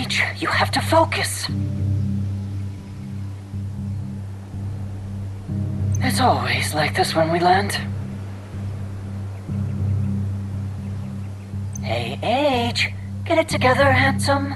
Age, you have to focus. It's always like this when we land. Hey, Age, get it together, handsome.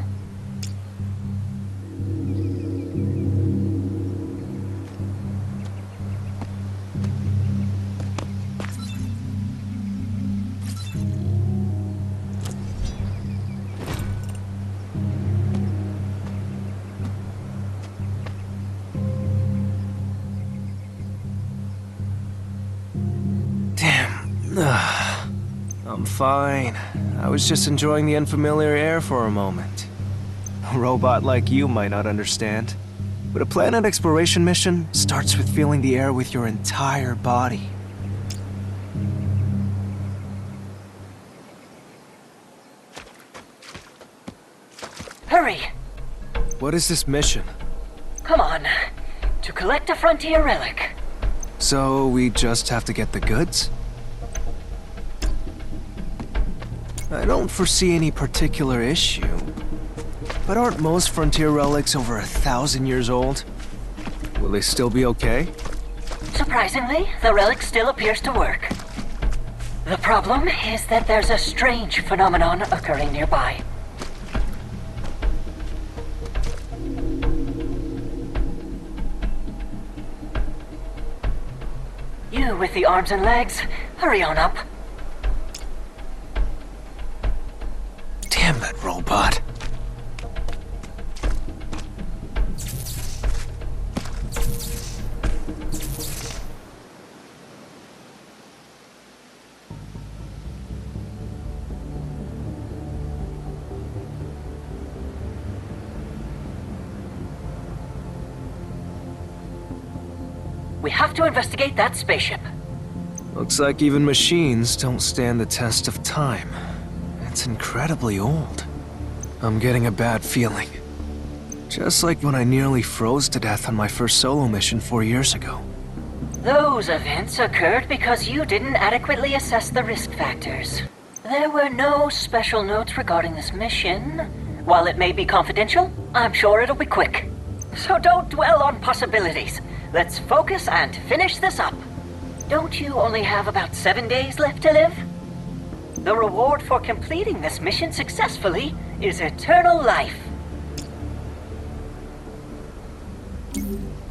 I'm fine. I was just enjoying the unfamiliar air for a moment. A robot like you might not understand, but a planet exploration mission starts with feeling the air with your entire body. Hurry! What is this mission? Come on. To collect a frontier relic. So we just have to get the goods? I don't foresee any particular issue. But aren't most frontier relics over 1,000 years old? Will they still be okay? Surprisingly, the relic still appears to work. The problem is that there's a strange phenomenon occurring nearby. You with the arms and legs, hurry on up. Damn that robot. We have to investigate that spaceship. Looks like even machines don't stand the test of time. It's incredibly old. I'm getting a bad feeling. Just like when I nearly froze to death on my first solo mission 4 years ago. Those events occurred because you didn't adequately assess the risk factors. There were no special notes regarding this mission. While it may be confidential, I'm sure it'll be quick. So don't dwell on possibilities. Let's focus and finish this up. Don't you only have about 7 days left to live? The reward for completing this mission successfully is eternal life.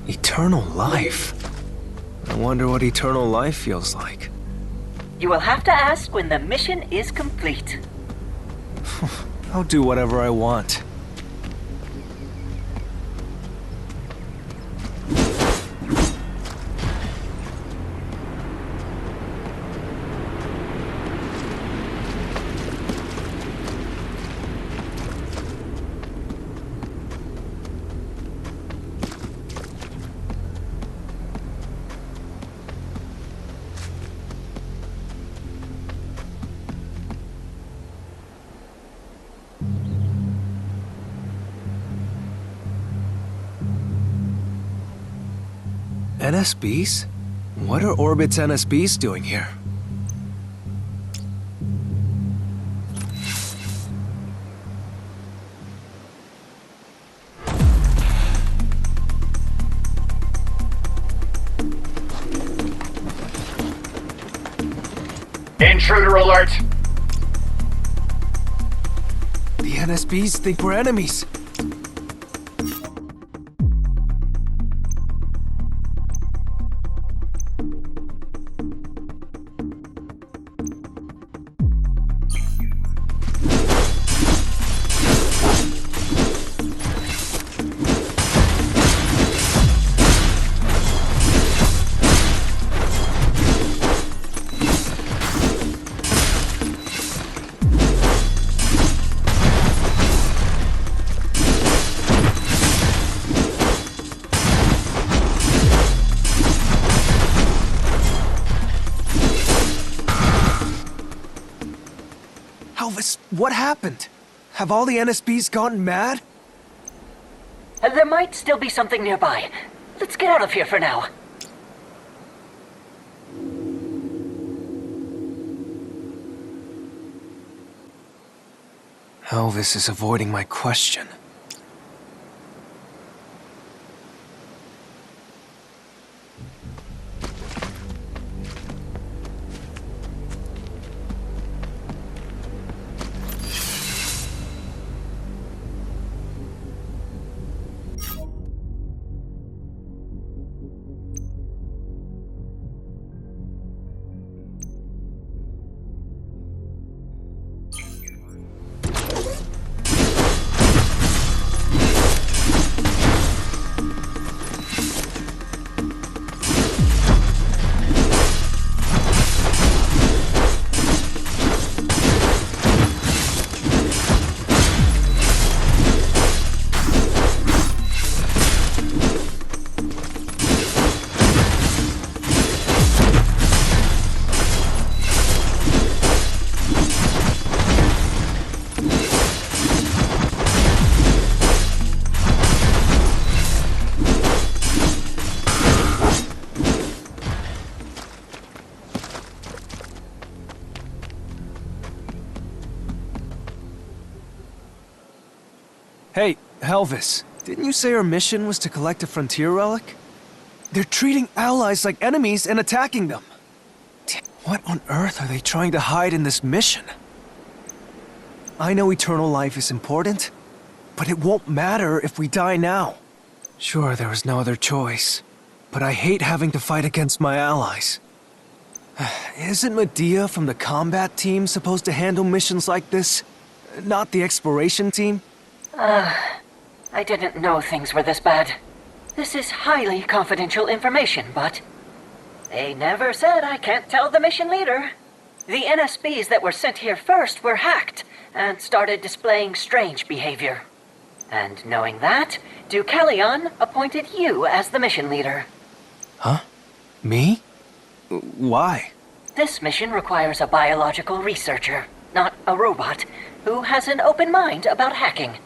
Eternal life? I wonder what eternal life feels like. You will have to ask when the mission is complete. I'll do whatever I want. NSBs? What are Orbit's NSBs doing here? Intruder alert! The NSBs think we're enemies. Elvis, what happened? Have all the NSBs gone mad? There might still be something nearby. Let's get out of here for now. Elvis is avoiding my question. Hey, Elvis, didn't you say our mission was to collect a frontier relic? They're treating allies like enemies and attacking them. What on earth are they trying to hide in this mission? I know eternal life is important, but it won't matter if we die now. Sure, there was no other choice, but I hate having to fight against my allies. Isn't Medea from the combat team supposed to handle missions like this? Not the exploration team? I didn't know things were this bad. This is highly confidential information, but they never said I can't tell the mission leader. The NSBs that were sent here first were hacked and started displaying strange behavior. And knowing that, Deucalion appointed you as the mission leader. Huh? Me? Why? This mission requires a biological researcher, not a robot, who has an open mind about hacking.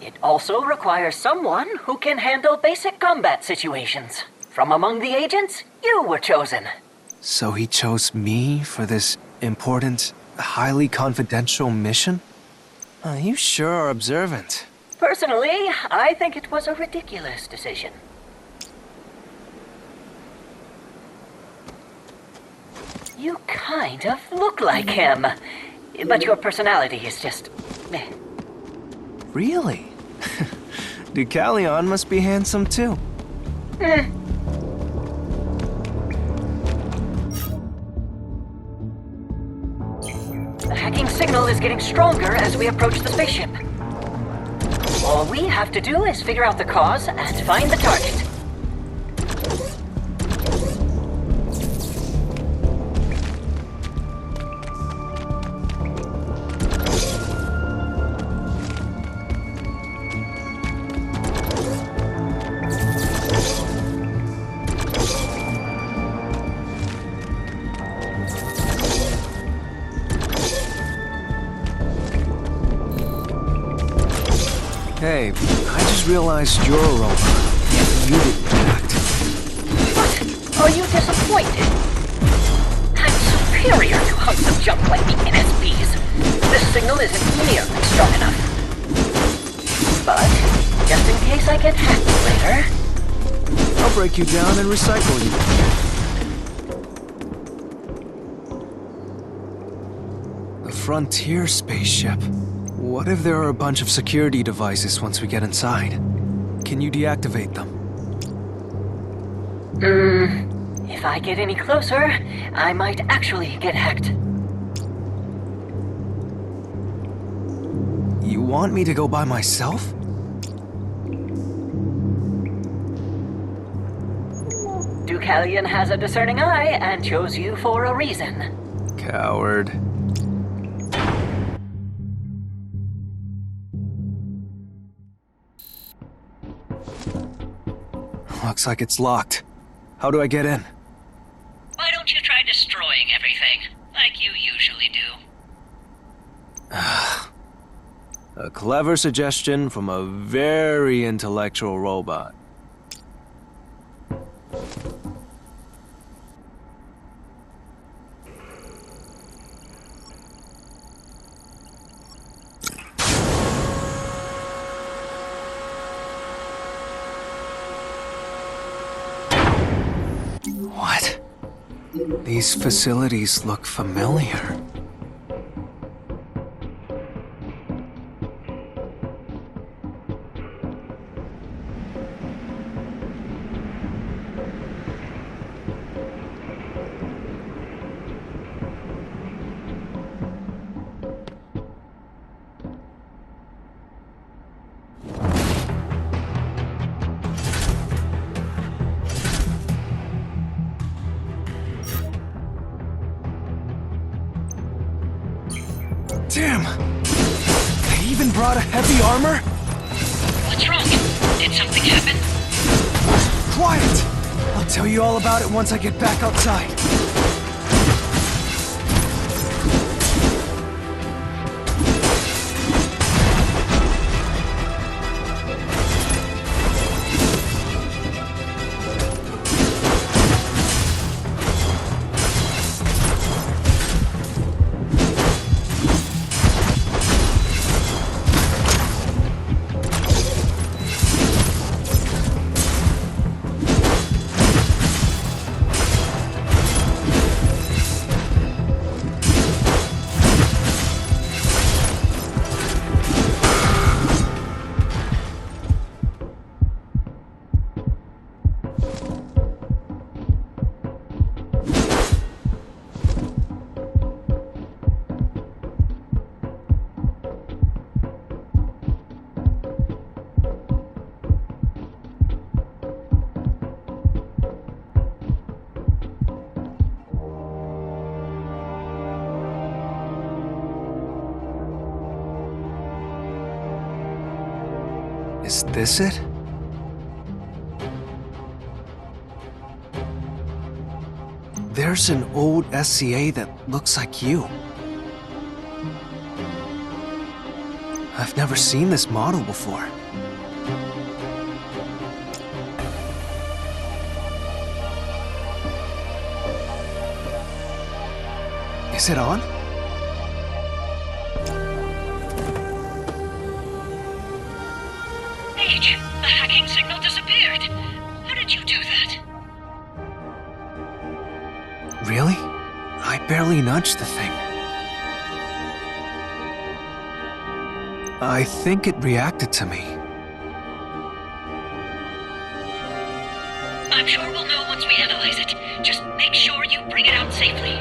It also requires someone who can handle basic combat situations. From among the agents, you were chosen. So he chose me for this important, highly confidential mission? You sure are observant. Personally, I think it was a ridiculous decision. You kind of look like him, but your personality is just meh. Really? Deucalion must be handsome too. The hacking signal is getting stronger as we approach the spaceship. All we have to do is figure out the cause and find the target. Hey, I just realized you're a robot. You didn't act. What? Are you disappointed? I'm superior to hunks of junk like the NSBs. This signal isn't nearly strong enough. But, just in case I get hacked later... I'll break you down and recycle you. The Frontier spaceship. What if there are a bunch of security devices once we get inside? Can you deactivate them? If I get any closer, I might actually get hacked. You want me to go by myself? Deucalion has a discerning eye and chose you for a reason. Coward. Looks like it's locked. How do I get in? Why don't you try destroying everything, like you usually do? A clever suggestion from a very intellectual robot. These facilities look familiar. Damn! They even brought a heavy armor? What's wrong? Did something happen? Quiet! I'll tell you all about it once I get back outside. Is this it? There's an old SCA that looks like you. I've never seen this model before. Is it on? The hacking signal disappeared. How did you do that? Really? I barely nudged the thing. I think it reacted to me. I'm sure we'll know once we analyze it. Just make sure you bring it out safely.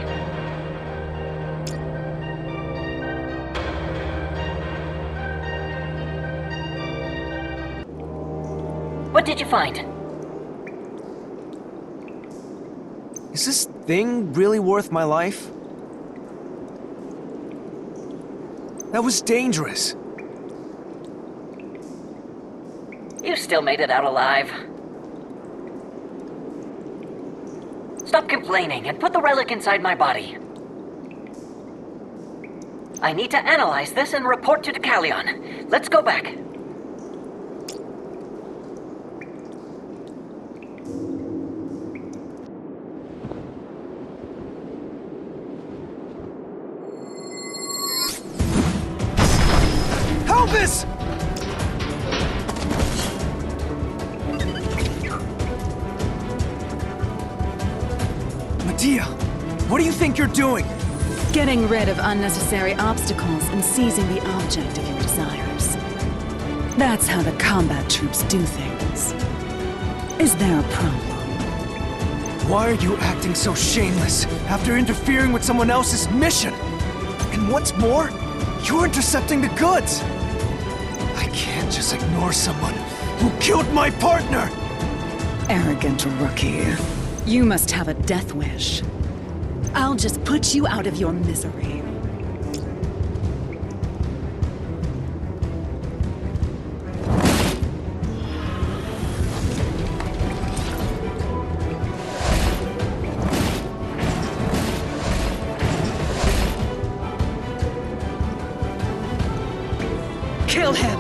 What did you find? Is this thing really worth my life? That was dangerous. You still made it out alive. Stop complaining and put the relic inside my body. I need to analyze this and report to Decalion. Let's go back. Elvis! Medea, what do you think you're doing? Getting rid of unnecessary obstacles and seizing the object of your desires. That's how the combat troops do things. Is there a problem? Why are you acting so shameless after interfering with someone else's mission? And what's more, you're intercepting the goods. I can't just ignore someone who killed my partner! Arrogant rookie. You must have a death wish. I'll just put you out of your misery. Kill him!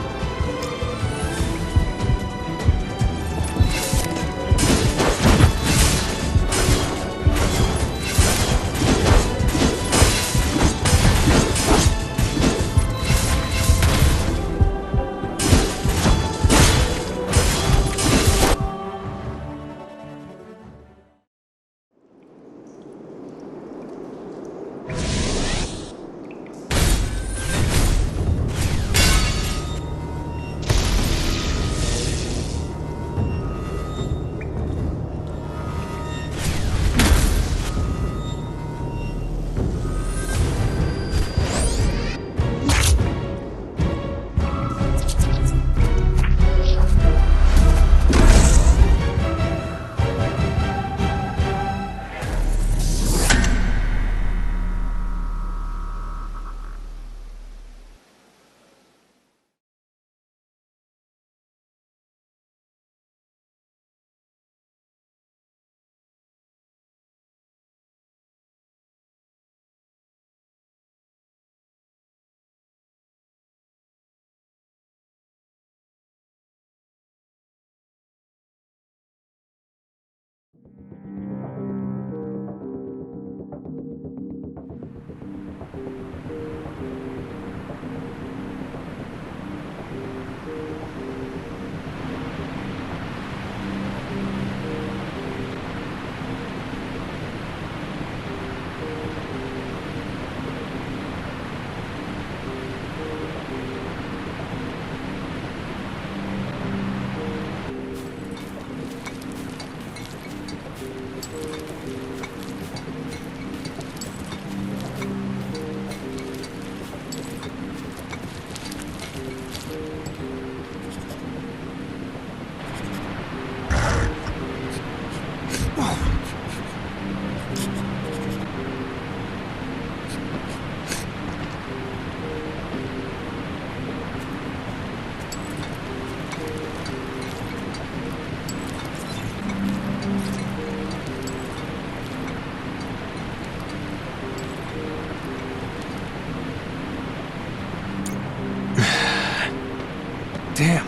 Damn.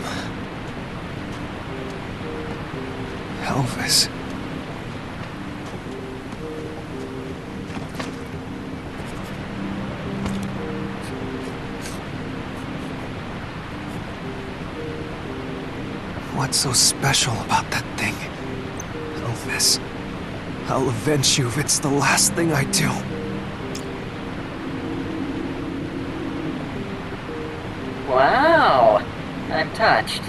Elvis. What's so special about that thing? Elvis. I'll avenge you if it's the last thing I do. Wow. I'm touched.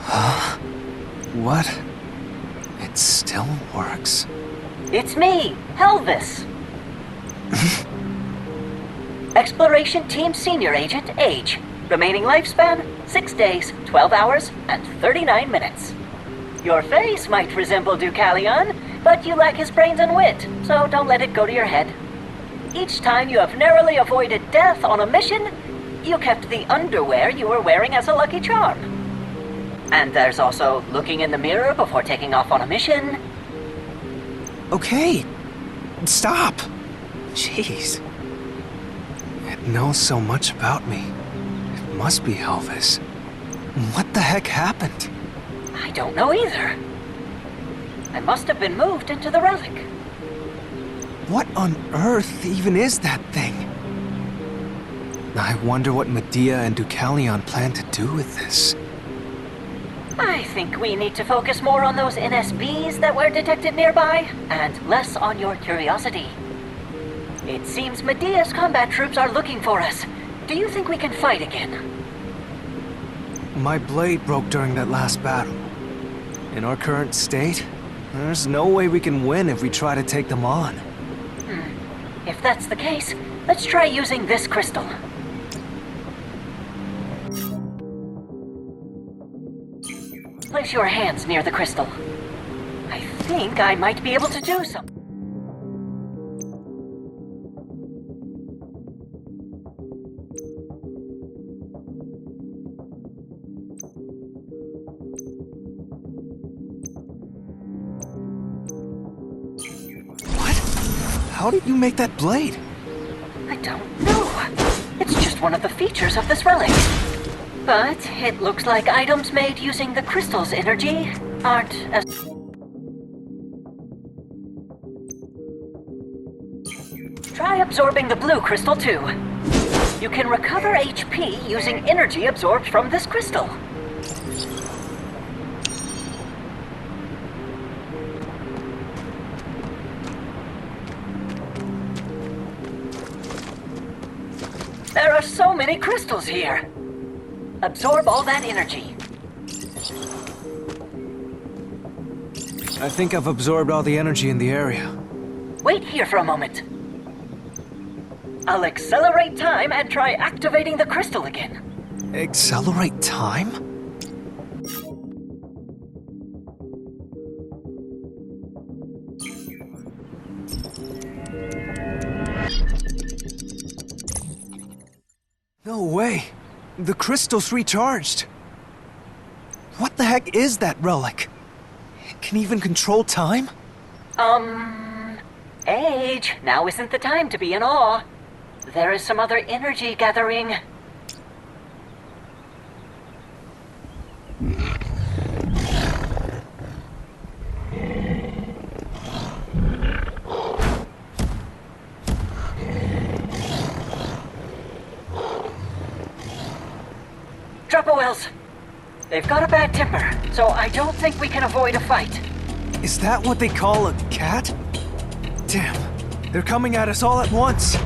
Huh? What? It still works. It's me, Elvis. Exploration Team Senior Agent, age. Remaining lifespan, 6 days, 12 hours, and 39 minutes. Your face might resemble Deucalion, but you lack his brains and wit, so don't let it go to your head. Each time you have narrowly avoided death on a mission, you kept the underwear you were wearing as a lucky charm. And there's also looking in the mirror before taking off on a mission. Okay. Stop. Jeez. It knows so much about me. It must be Elvis. What the heck happened? I don't know either. I must have been moved into the relic. What on earth even is that thing? I wonder what Medea and Deucalion plan to do with this. I think we need to focus more on those NSBs that were detected nearby, and less on your curiosity. It seems Medea's combat troops are looking for us. Do you think we can fight again? My blade broke during that last battle. In our current state, there's no way we can win if we try to take them on. If that's the case, let's try using this crystal. Place your hands near the crystal. I think I might be able to do something. What? How did you make that blade? I don't know. It's just one of the features of this relic. But it looks like items made using the crystal's energy aren't as... Try absorbing the blue crystal too. You can recover HP using energy absorbed from this crystal. There are so many crystals here. Absorb all that energy. I think I've absorbed all the energy in the area. Wait here for a moment. I'll accelerate time and try activating the crystal again. Accelerate time? No way! The crystal's recharged! What the heck is that relic? It can even control time? Age, now isn't the time to be in awe. There is some other energy gathering. Wells. They've got a bad temper, so I don't think we can avoid a fight. Is that what they call a cat? Damn, they're coming at us all at once.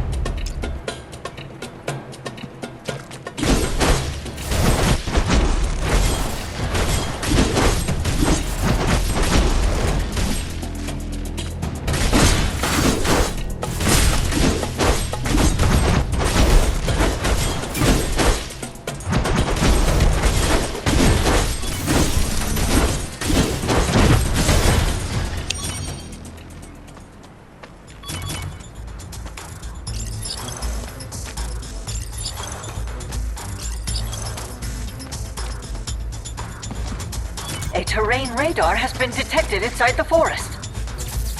A terrain radar has been detected inside the forest.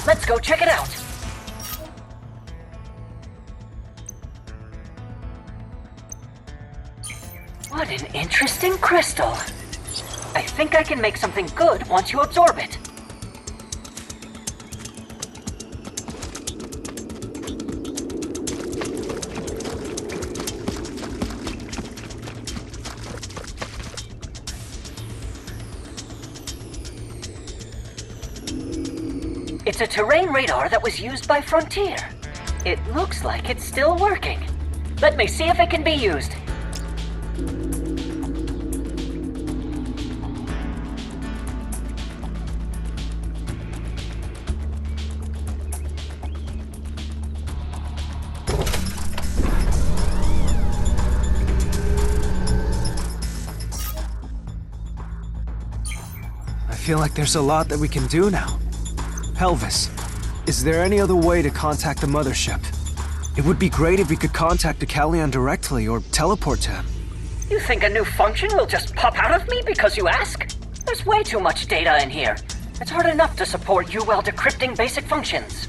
Let's go check it out. an interesting crystal. I think I can make something good once you absorb it. It's a terrain radar that was used by Frontier. It looks like it's still working. Let me see if it can be used. I feel like there's a lot that we can do now. Elvis, is there any other way to contact the mothership? It would be great if we could contact Deucalion directly or teleport to him. You think a new function will just pop out of me because you ask? There's way too much data in here. It's hard enough to support you while decrypting basic functions.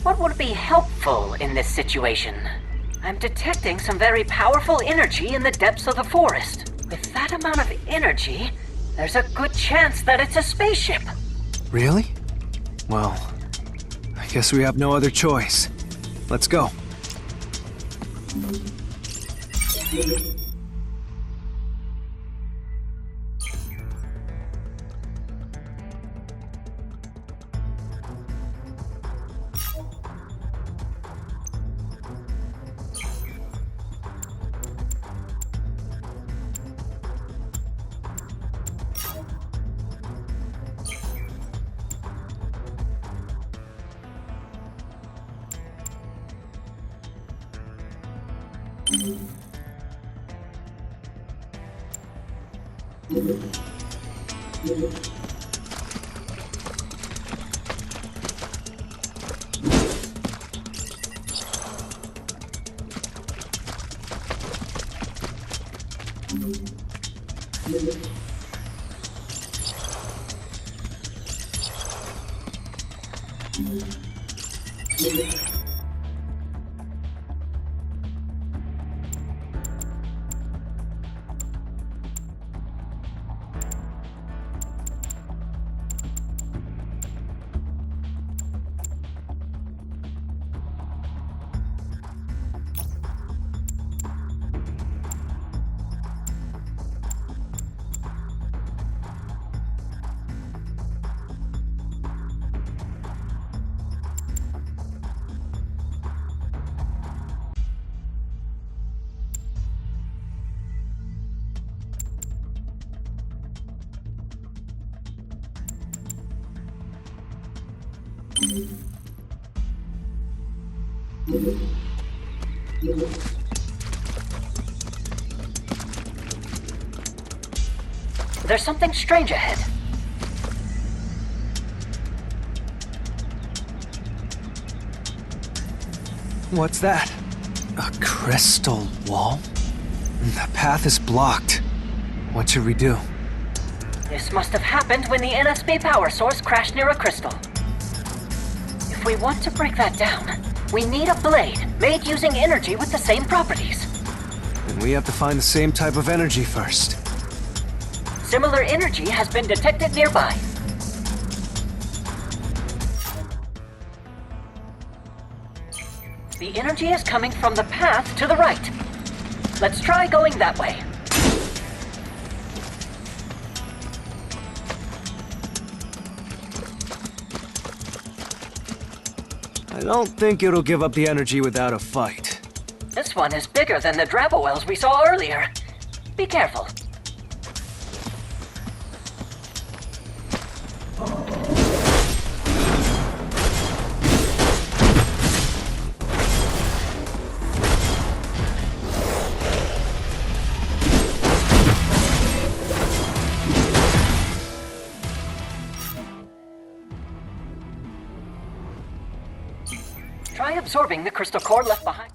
What would be helpful in this situation? I'm detecting some very powerful energy in the depths of the forest. With that amount of energy, there's a good chance that it's a spaceship. Really? Well, I guess we have no other choice. Let's go. There's something strange ahead. What's that? A crystal wall? The path is blocked. What should we do? This must have happened when the NSB power source crashed near a crystal. If we want to break that down, we need a blade made using energy with the same properties. Then we have to find the same type of energy first. Similar energy has been detected nearby. The energy is coming from the path to the right. Let's try going that way. I don't think it'll give up the energy without a fight. This one is bigger than the DRAVSZOO wells we saw earlier. Be careful. Try absorbing the crystal core left behind.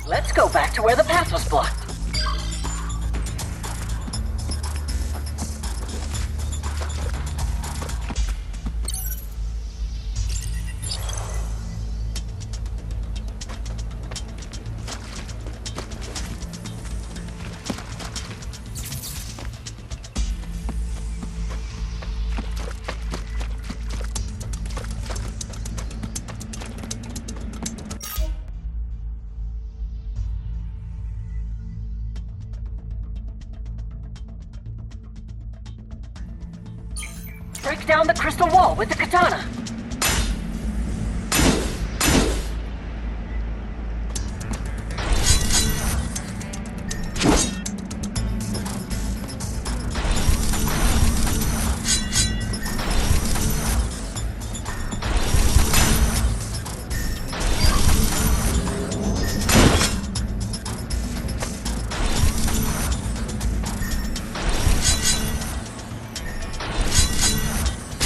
Let's go back to where the path was blocked. knock down the crystal wall with the katana.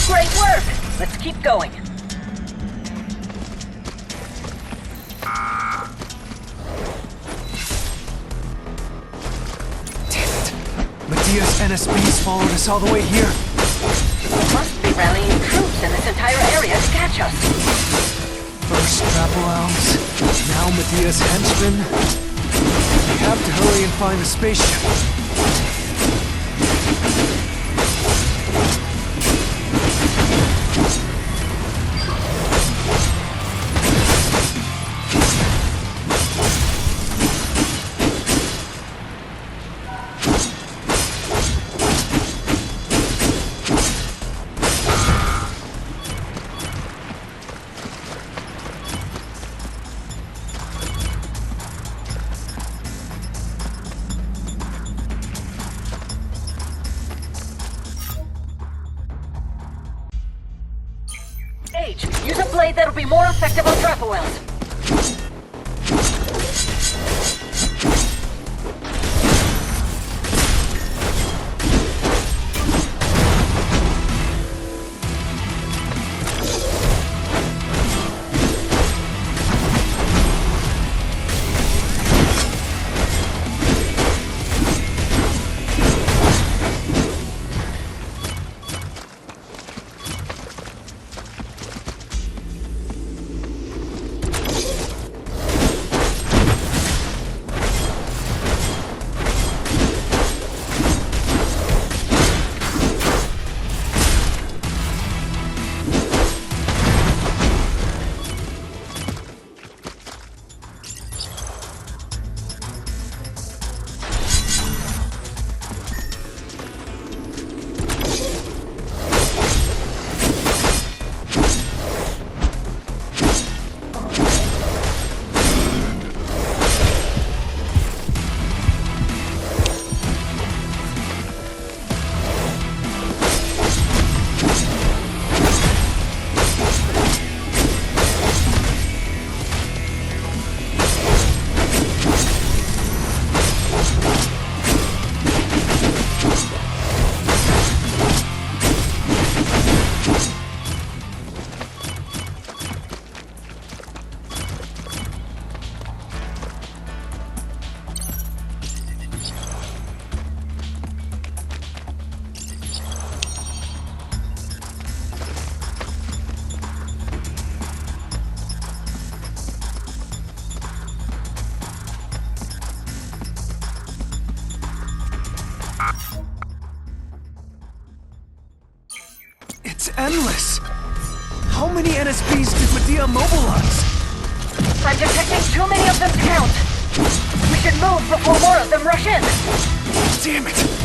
Great work! Let's keep going. Damn it. Medea's NSBs followed us all the way here. They must be rallying troops in this entire area to catch us. First Trapple Owls, now Medea's henchmen. We have to hurry and find the spaceship. Age, use a blade that'll be more effective on Trapple Wells. It's endless! How many NSBs did Medea mobilize? I'm detecting too many of them to count. We should move before more of them rush in. Damn it!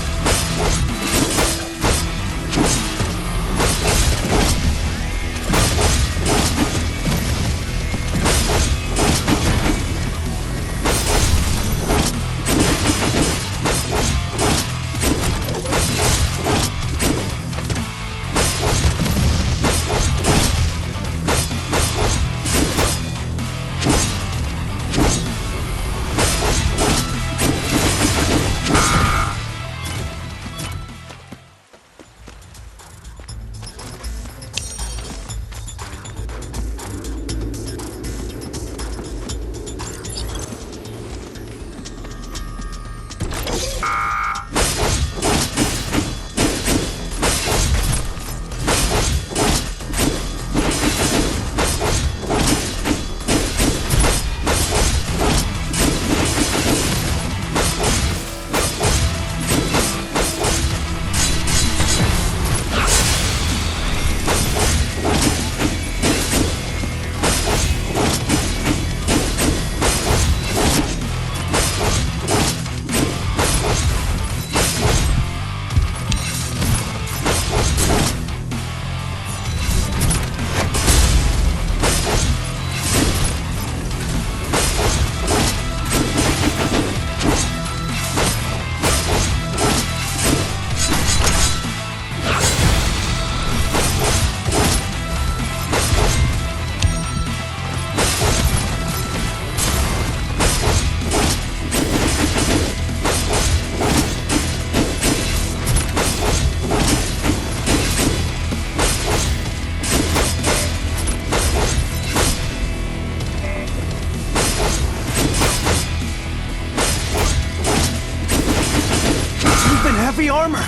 heavy armor!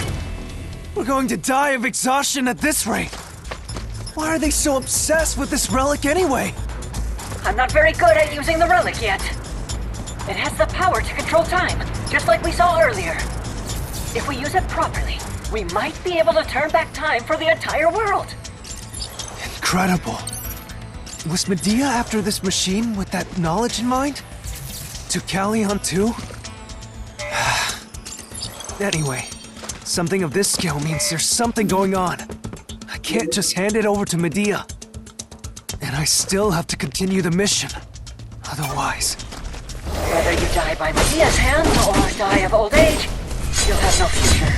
We're going to die of exhaustion at this rate! Why are they so obsessed with this relic anyway? I'm not very good at using the relic yet. It has the power to control time, just like we saw earlier. If we use it properly, we might be able to turn back time for the entire world. Incredible. Was Medea after this machine with that knowledge in mind? To Callion too? Anyway, something of this scale means there's something going on. I can't just hand it over to Medea. And I still have to continue the mission. Otherwise... Whether you die by Medea's hand or die of old age, you'll have no future.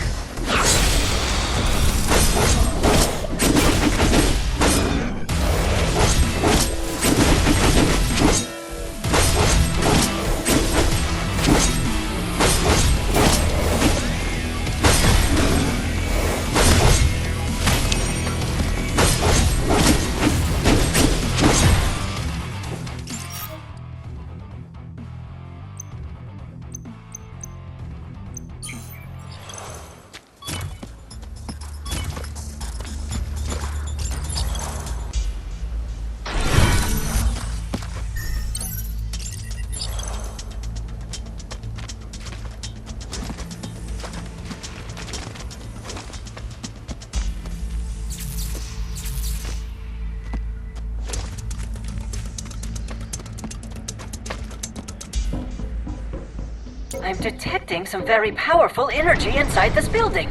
I'm detecting some very powerful energy inside this building.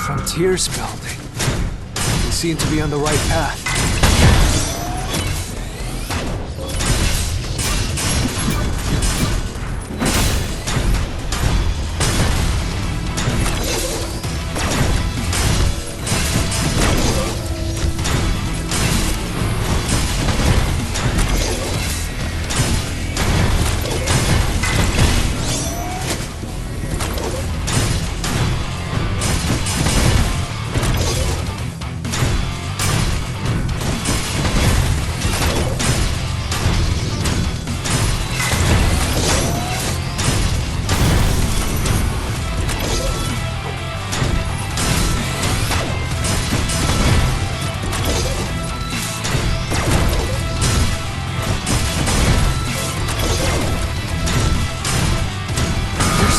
Frontier's building. We seem to be on the right path.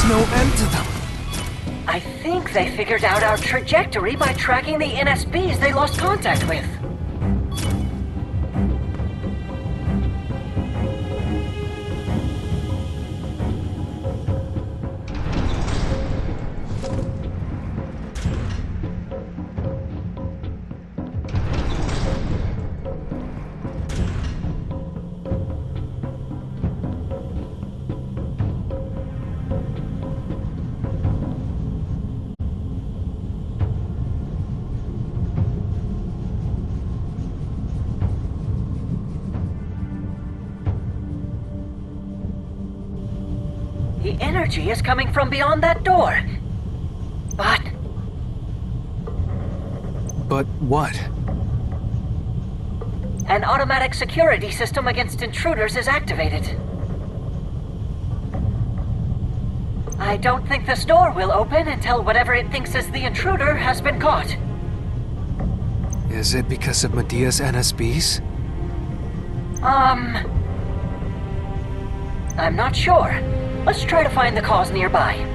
No end to them. I think they figured out our trajectory by tracking the NSBs they lost contact with. The energy is coming from beyond that door. But what? an automatic security system against intruders is activated. I don't think this door will open until whatever it thinks is the intruder has been caught. Is it because of Medea's NSBs? I'm not sure. Let's try to find the cause nearby.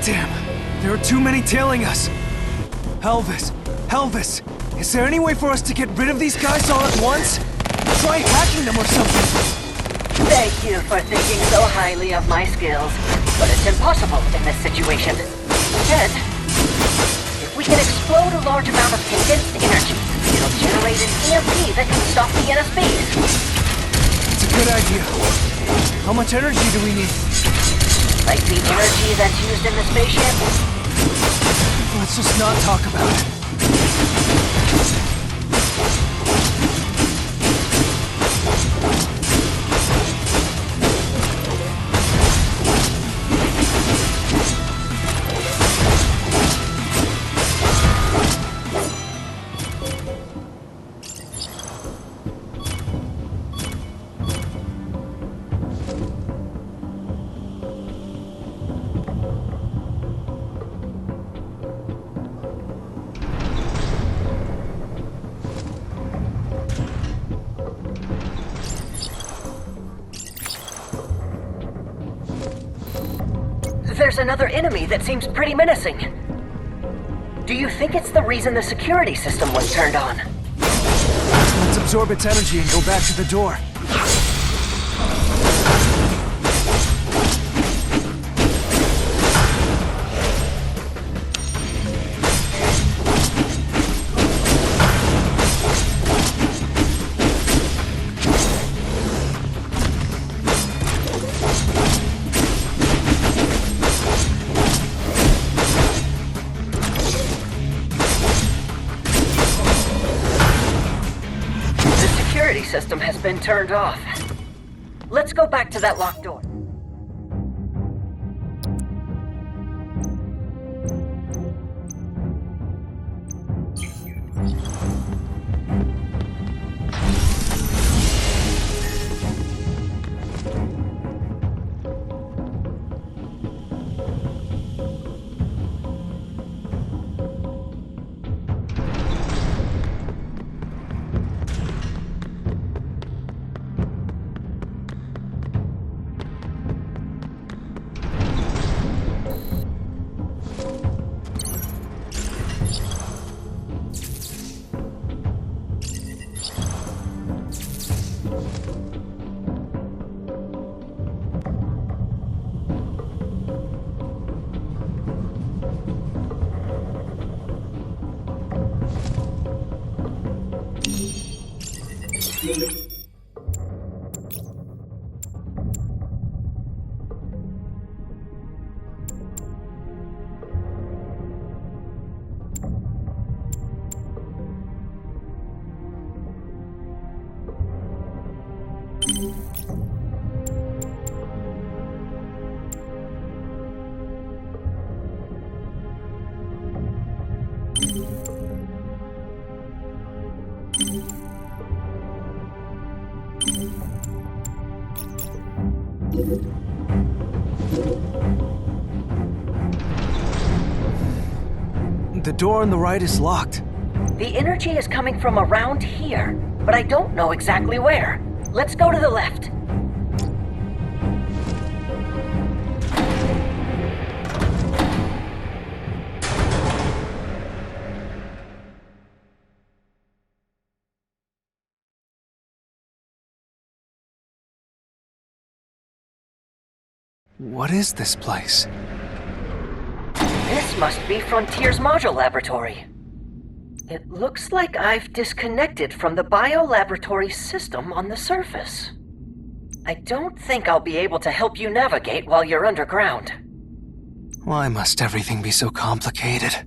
Damn, there are too many tailing us. Elvis, is there any way for us to get rid of these guys all at once? Try hacking them or something. Thank you for thinking so highly of my skills, but it's impossible in this situation. Instead, if we can explode a large amount of condensed energy, it'll generate an EMP that can stop the NSBs. It's a good idea. How much energy do we need? Like the energy that's used in the spaceship? Let's just not talk about it. There's another enemy that seems pretty menacing. Do you think it's the reason the security system was turned on? Let's absorb its energy and go back to the door. System has been turned off. Let's go back to that locked door. The door on the right is locked. The energy is coming from around here, but I don't know exactly where. Let's go to the left. What is this place? This must be Frontier's module laboratory. It looks like I've disconnected from the biolaboratory system on the surface. I don't think I'll be able to help you navigate while you're underground. Why must everything be so complicated?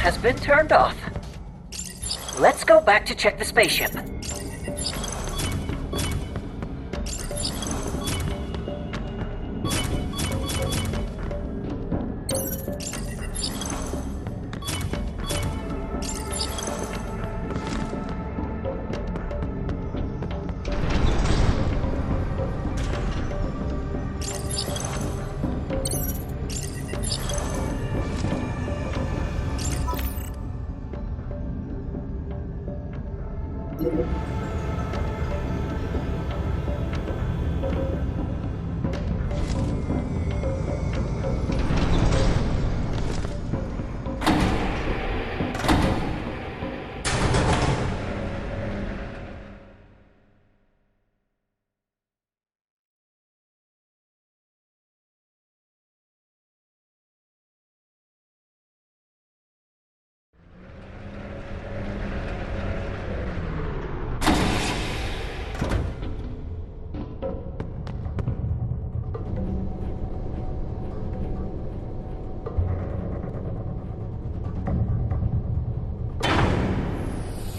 has been turned off. Let's go back to check the spaceship.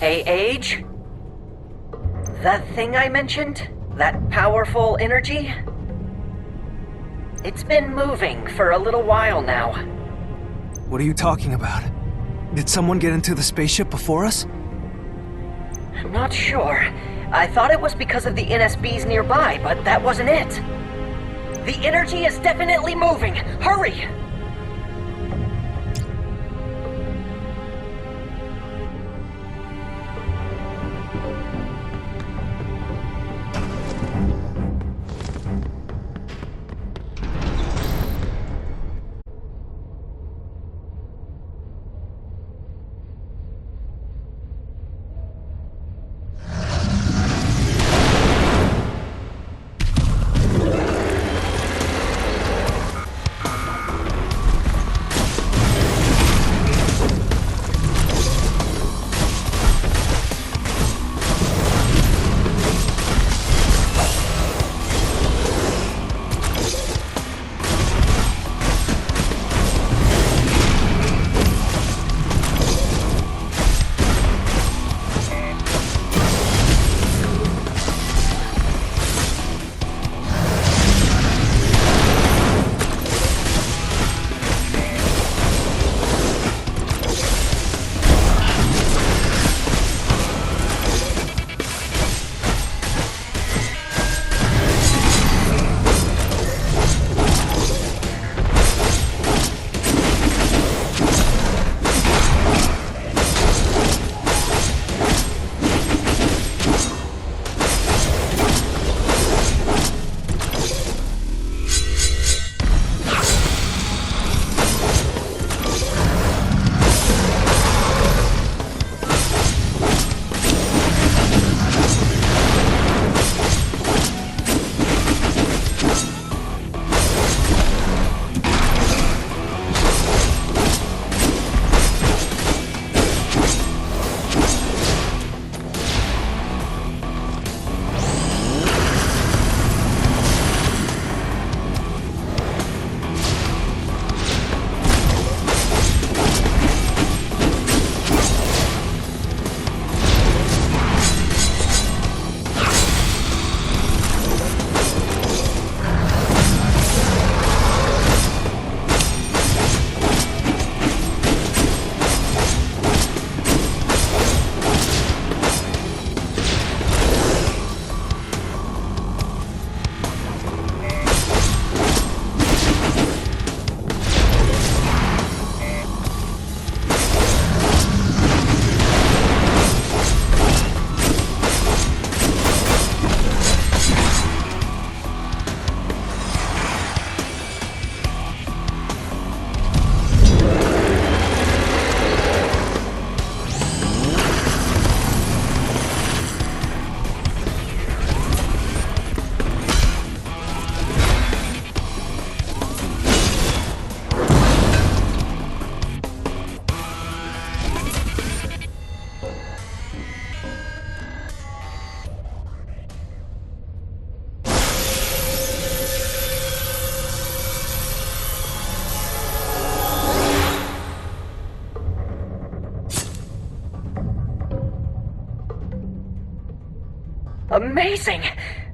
Hey, Age? That thing I mentioned? That powerful energy? It's been moving for a little while now. What are you talking about? Did someone get into the spaceship before us? I'm not sure. I thought it was because of the NSBs nearby, but that wasn't it. The energy is definitely moving. Hurry! Amazing!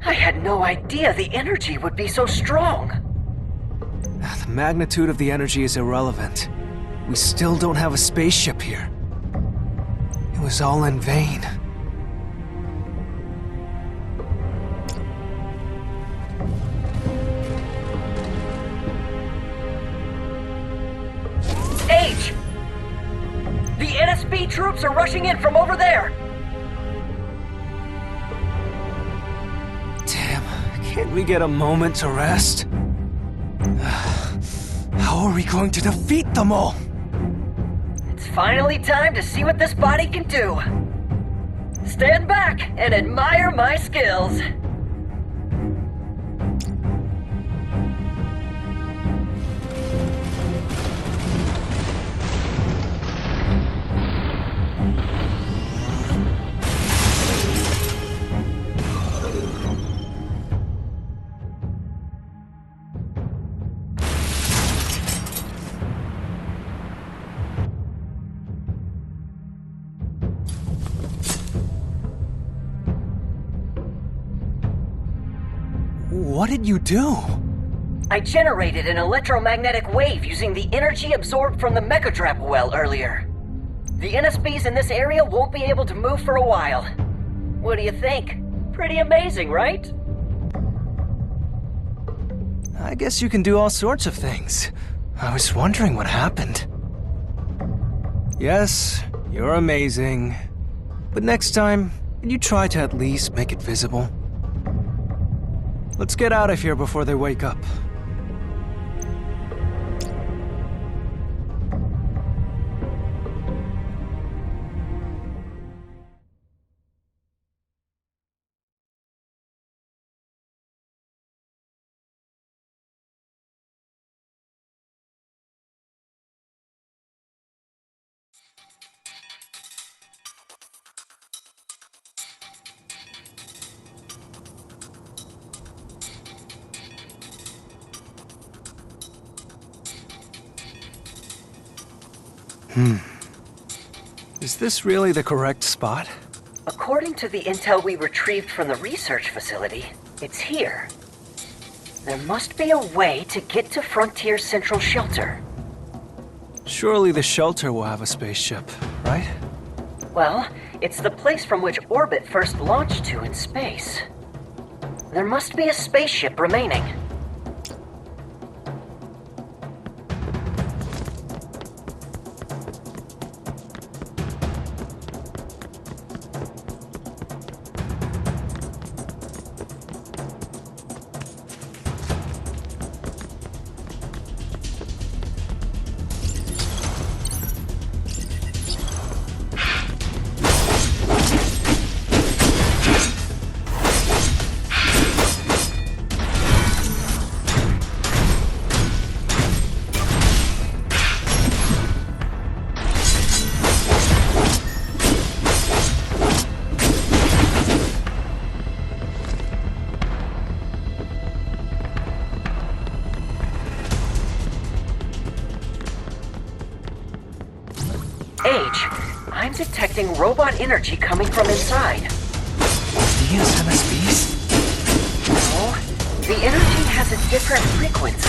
I had no idea the energy would be so strong. The magnitude of the energy is irrelevant. We still don't have a spaceship here. It was all in vain. H! The NSB troops are rushing in from over there! Damn, can't we get a moment to rest? How are we going to defeat them all? It's finally time to see what this body can do. Stand back and admire my skills. What did you do? I generated an electromagnetic wave using the energy absorbed from the Mechatrap well earlier. The NSBs in this area won't be able to move for a while. What do you think? Pretty amazing, right? I guess you can do all sorts of things. I was wondering what happened. Yes, you're amazing. But next time, can you try to at least make it visible? Let's get out of here before they wake up. Is this really the correct spot? According to the intel we retrieved from the research facility, it's here. There must be a way to get to Frontier's central shelter. Surely the shelter will have a spaceship, right? Well, it's the place from which Orbit first launched to in space. There must be a spaceship remaining. I'm detecting robot energy coming from inside. These MSBs? No, the energy has a different frequency.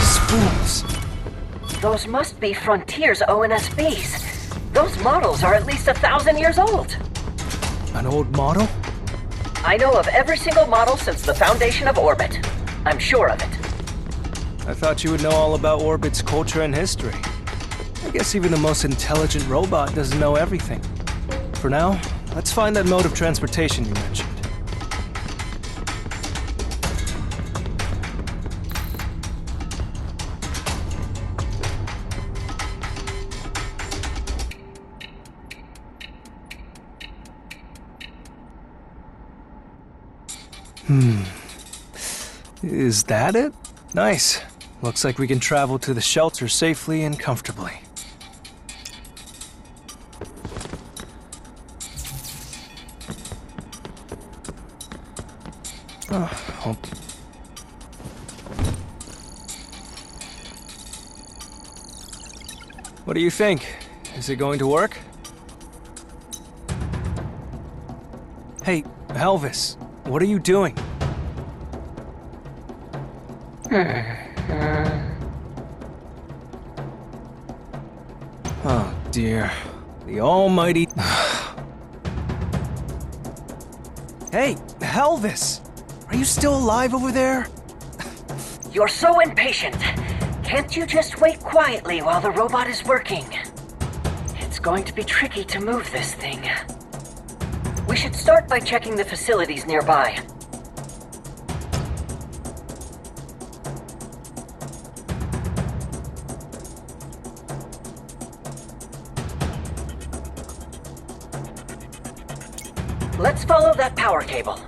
Spools. Those must be Frontier's ONSBs. Those models are at least 1,000 years old. An old model? I know of every single model since the foundation of Orbit. I'm sure of it. I thought you would know all about Orbit's culture and history. I guess even the most intelligent robot doesn't know everything. For now, let's find that mode of transportation you mentioned. Is that it? Nice. Looks like we can travel to the shelter safely and comfortably. Oh. What do you think? Is it going to work? Hey, Elvis, what are you doing? Oh dear. The almighty... Hey, Elvis! Are you still alive over there? You're so impatient. Can't you just wait quietly while the robot is working? It's going to be tricky to move this thing. We should start by checking the facilities nearby. Let's follow that power cable.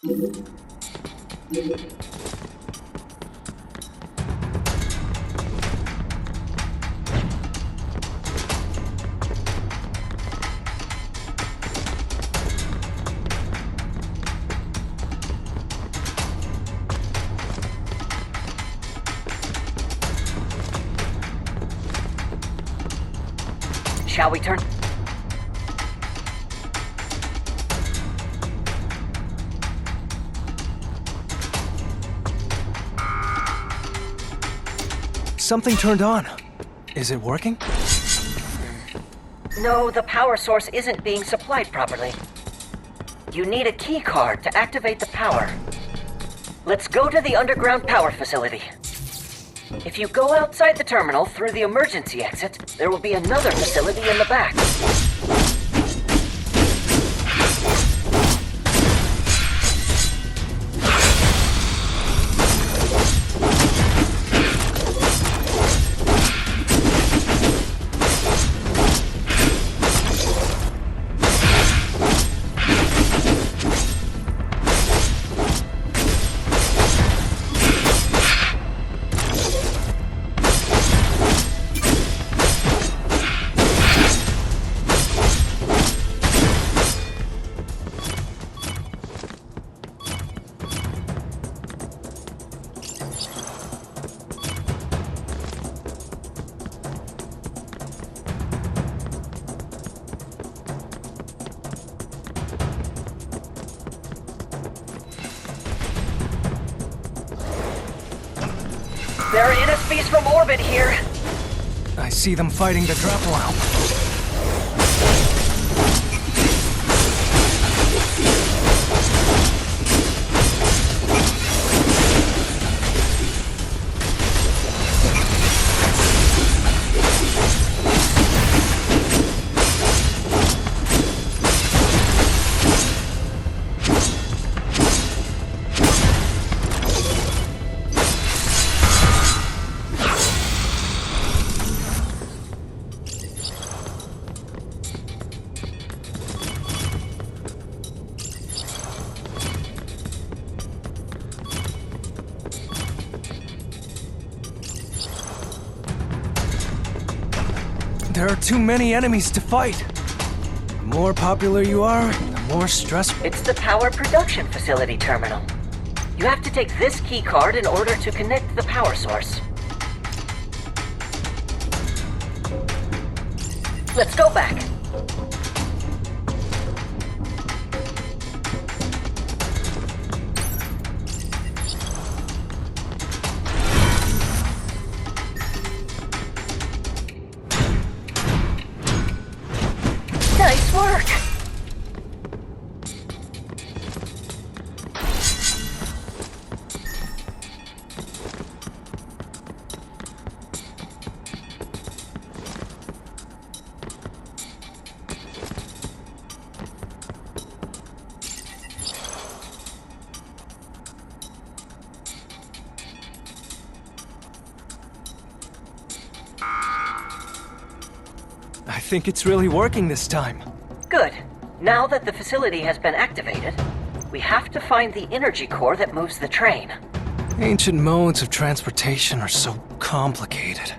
Shall we turn? Something turned on. Is it working? No, the power source isn't being supplied properly. You need a key card to activate the power. Let's go to the underground power facility. If you go outside the terminal through the emergency exit, there will be another facility in the back. There are NSBs from orbit here. I see them fighting the DRAVSZOO. There are too many enemies to fight. The more popular you are, the more stressful. It's the power production facility terminal. You have to take this key card in order to connect the power source. Let's go back. Nice work! I think it's really working this time. Good. Now that the facility has been activated, we have to find the energy core that moves the train. Ancient modes of transportation are so complicated.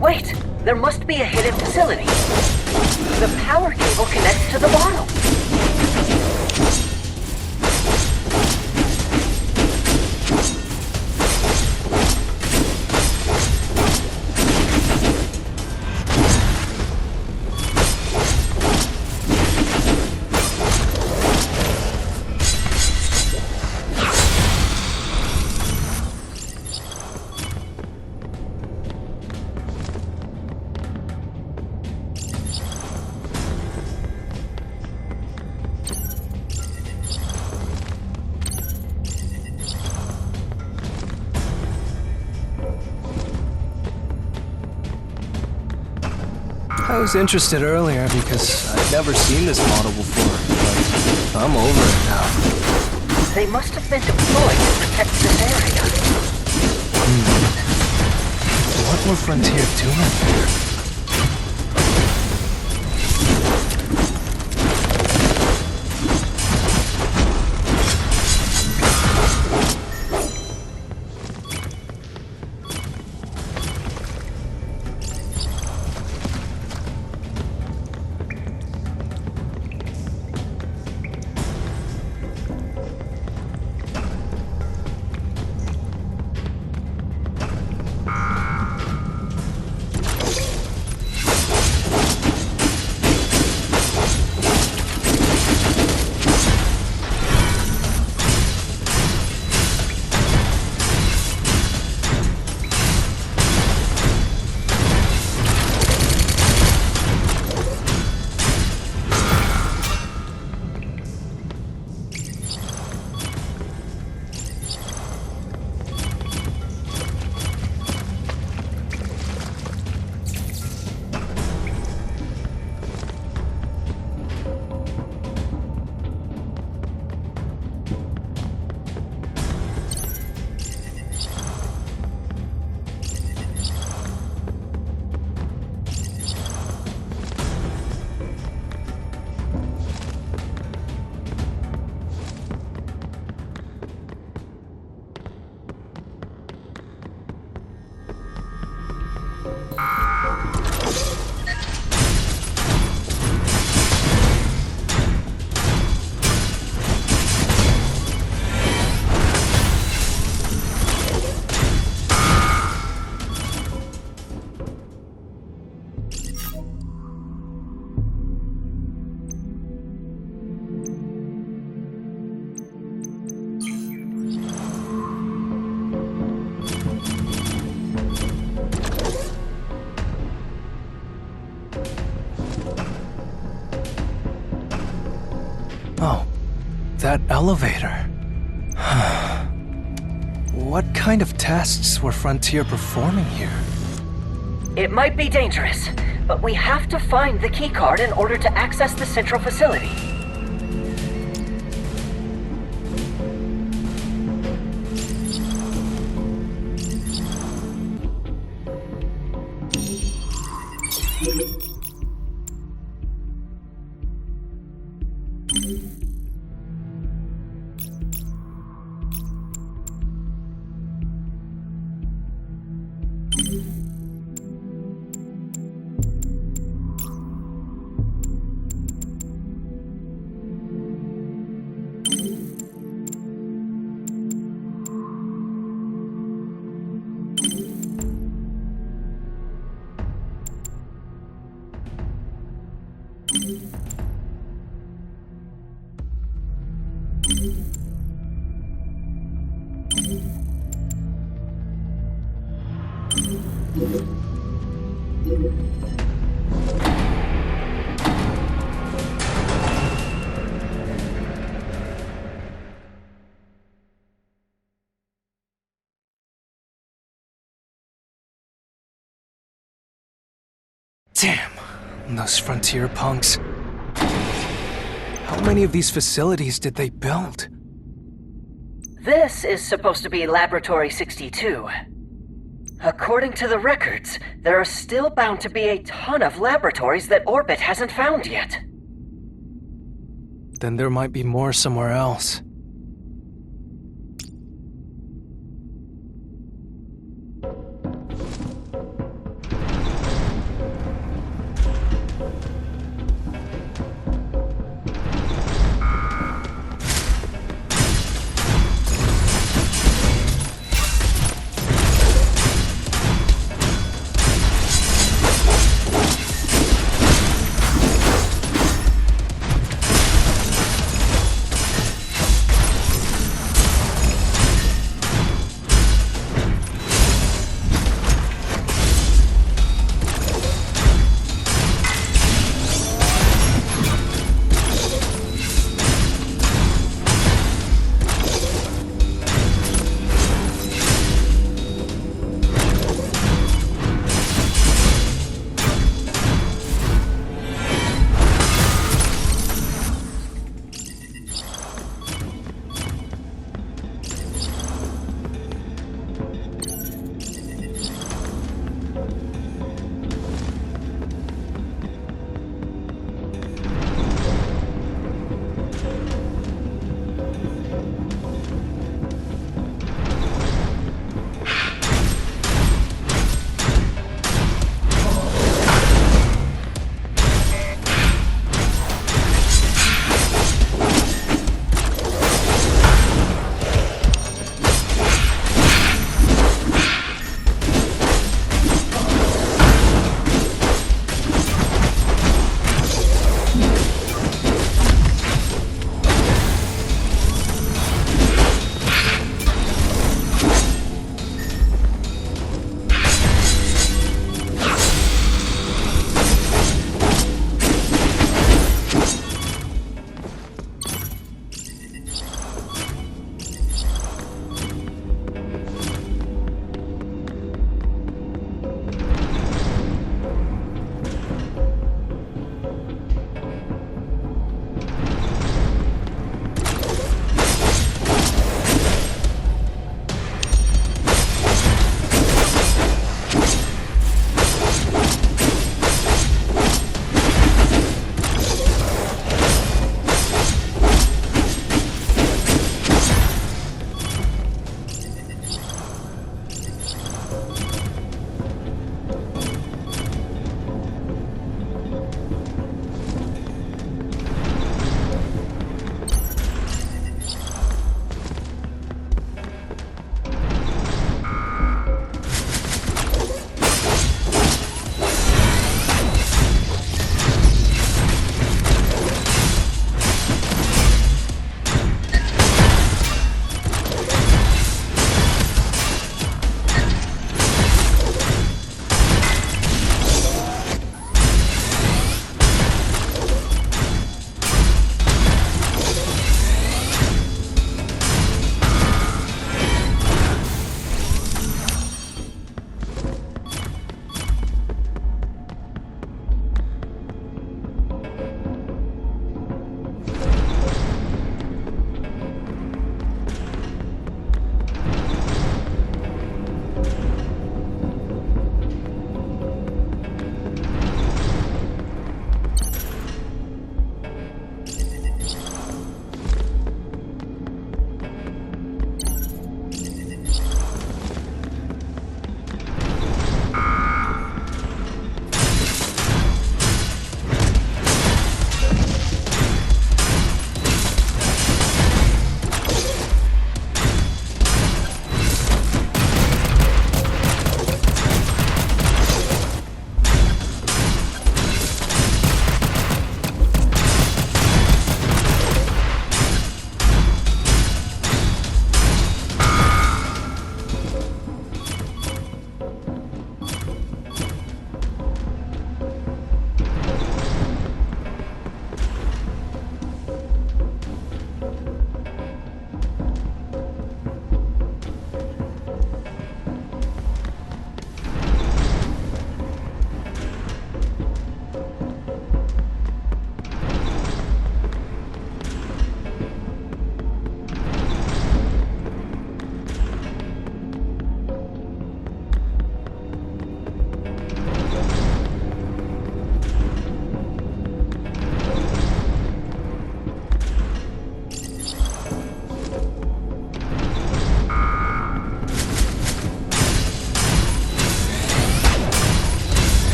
Wait! There must be a hidden facility. The power cable connects to the bottle. was interested earlier because I'd never seen this model before, but I'm over it now. They must have been deployed to protect this area. What were Frontier doing here? Oh, that elevator. What kind of tests were Frontier performing here? It might be dangerous, but we have to find the keycard in order to access the central facility. Damn, those Frontier punks. How many of these facilities did they build? This is supposed to be Laboratory 62. According to the records, there are still bound to be a ton of laboratories that Orbit hasn't found yet. Then there might be more somewhere else.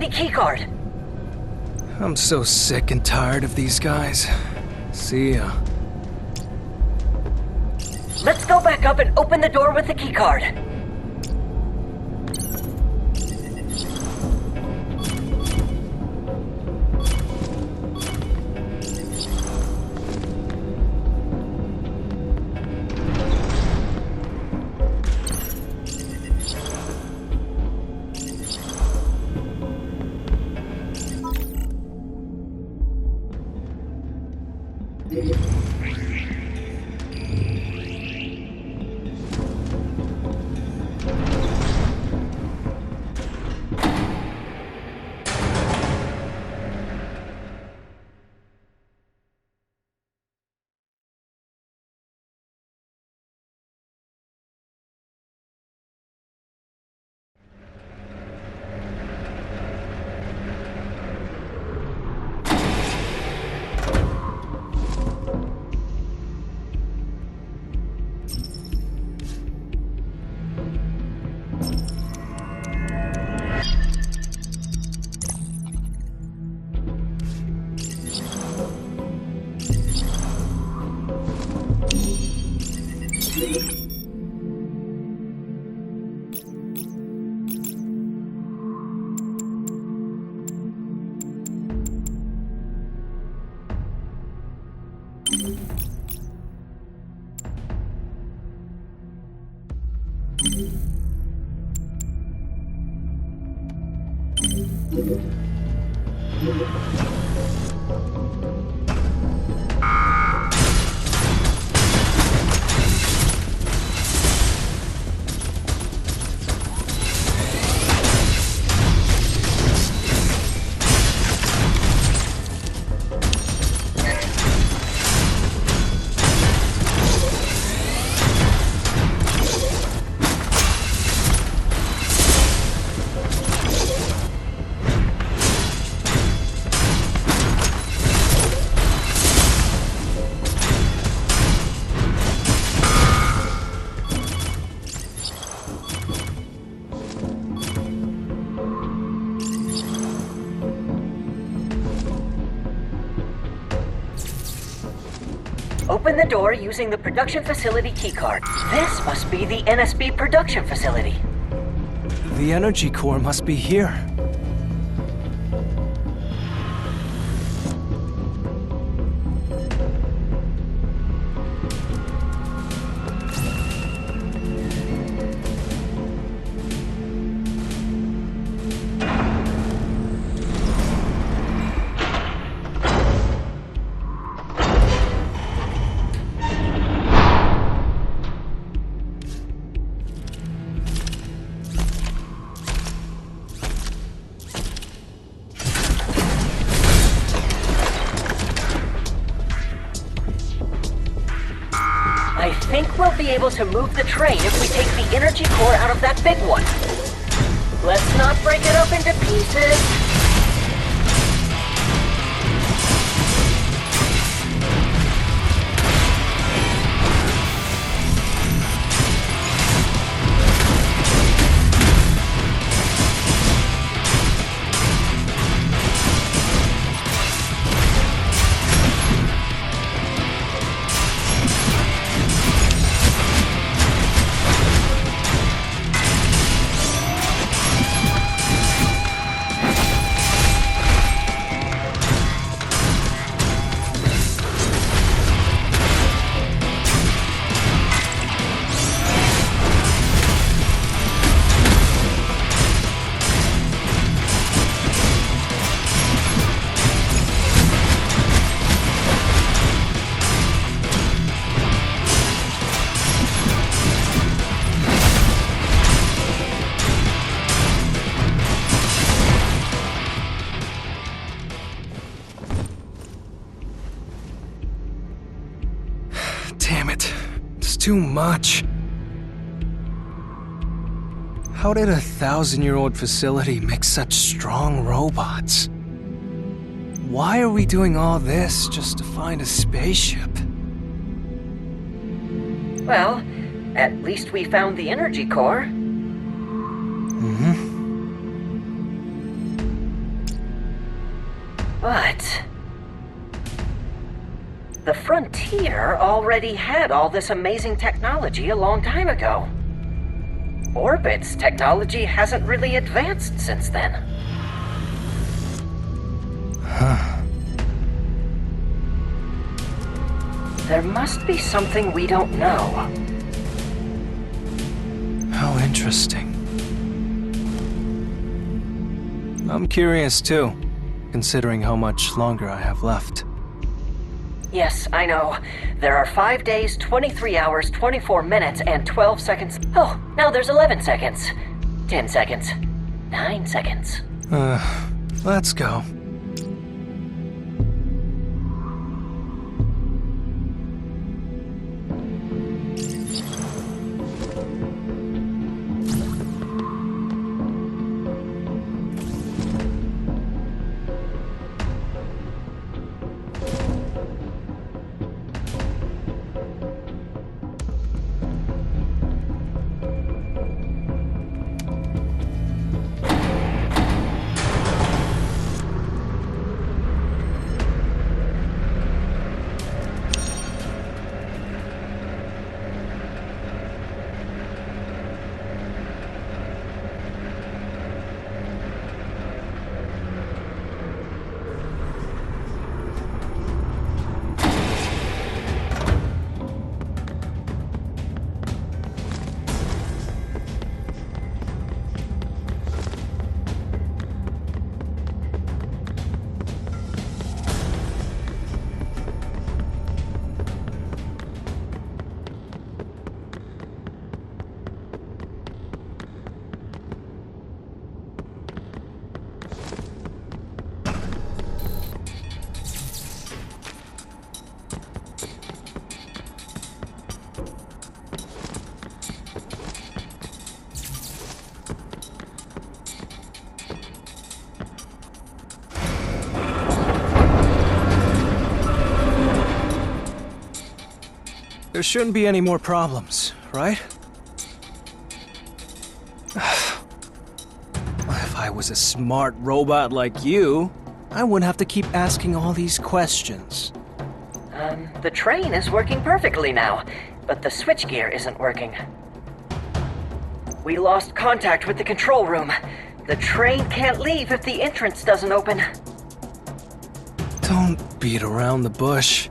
facility keycard. I'm so sick and tired of these guys. See ya. Let's go back up and open the door with the keycard. Open the door using the production facility keycard. This must be the NSB production facility. The energy core must be here. I think we'll be able to move the train if we take the energy core out of that big one. Let's not break it up into pieces. Damn it. It's too much. How did a 1,000-year-old facility make such strong robots? Why are we doing all this just to find a spaceship? Well, at least we found the energy core. The frontier already had all this amazing technology a long time ago. Orbit's technology hasn't really advanced since then. There must be something we don't know. How interesting. I'm curious too, considering how much longer I have left. Yes, I know. There are 5 days, 23 hours, 24 minutes, and 12 seconds. Oh, now there's 11 seconds. 10 seconds. 9 seconds. Let's go. There shouldn't be any more problems, right? If I was a smart robot like you, I wouldn't have to keep asking all these questions. The train is working perfectly now, but the switchgear isn't working. We lost contact with the control room. The train can't leave if the entrance doesn't open. Don't beat around the bush.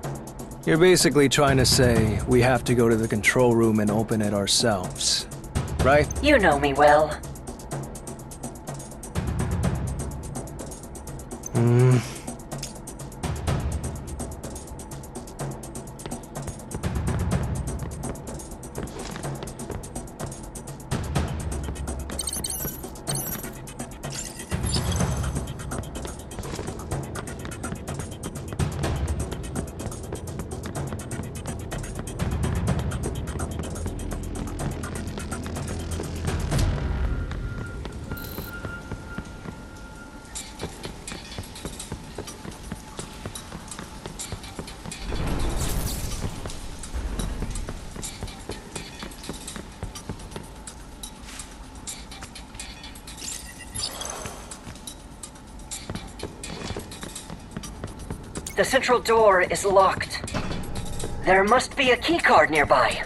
You're basically trying to say we have to go to the control room and open it ourselves, right? You know me well. The central door is locked. There must be a keycard nearby.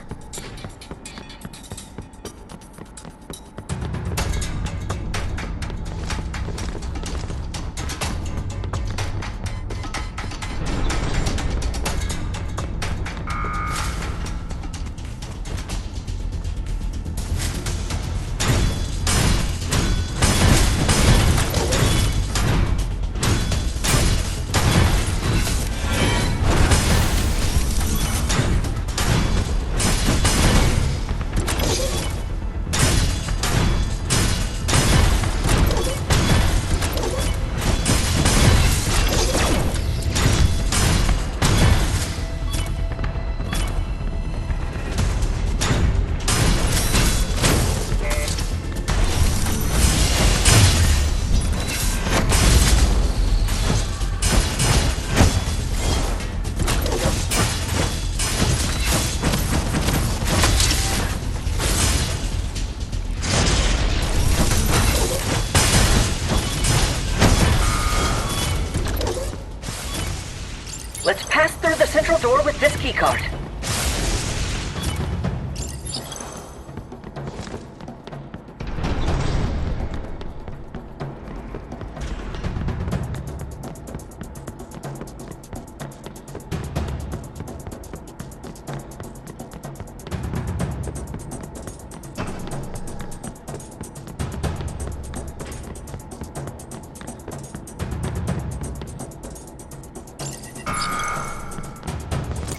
central door with this keycard.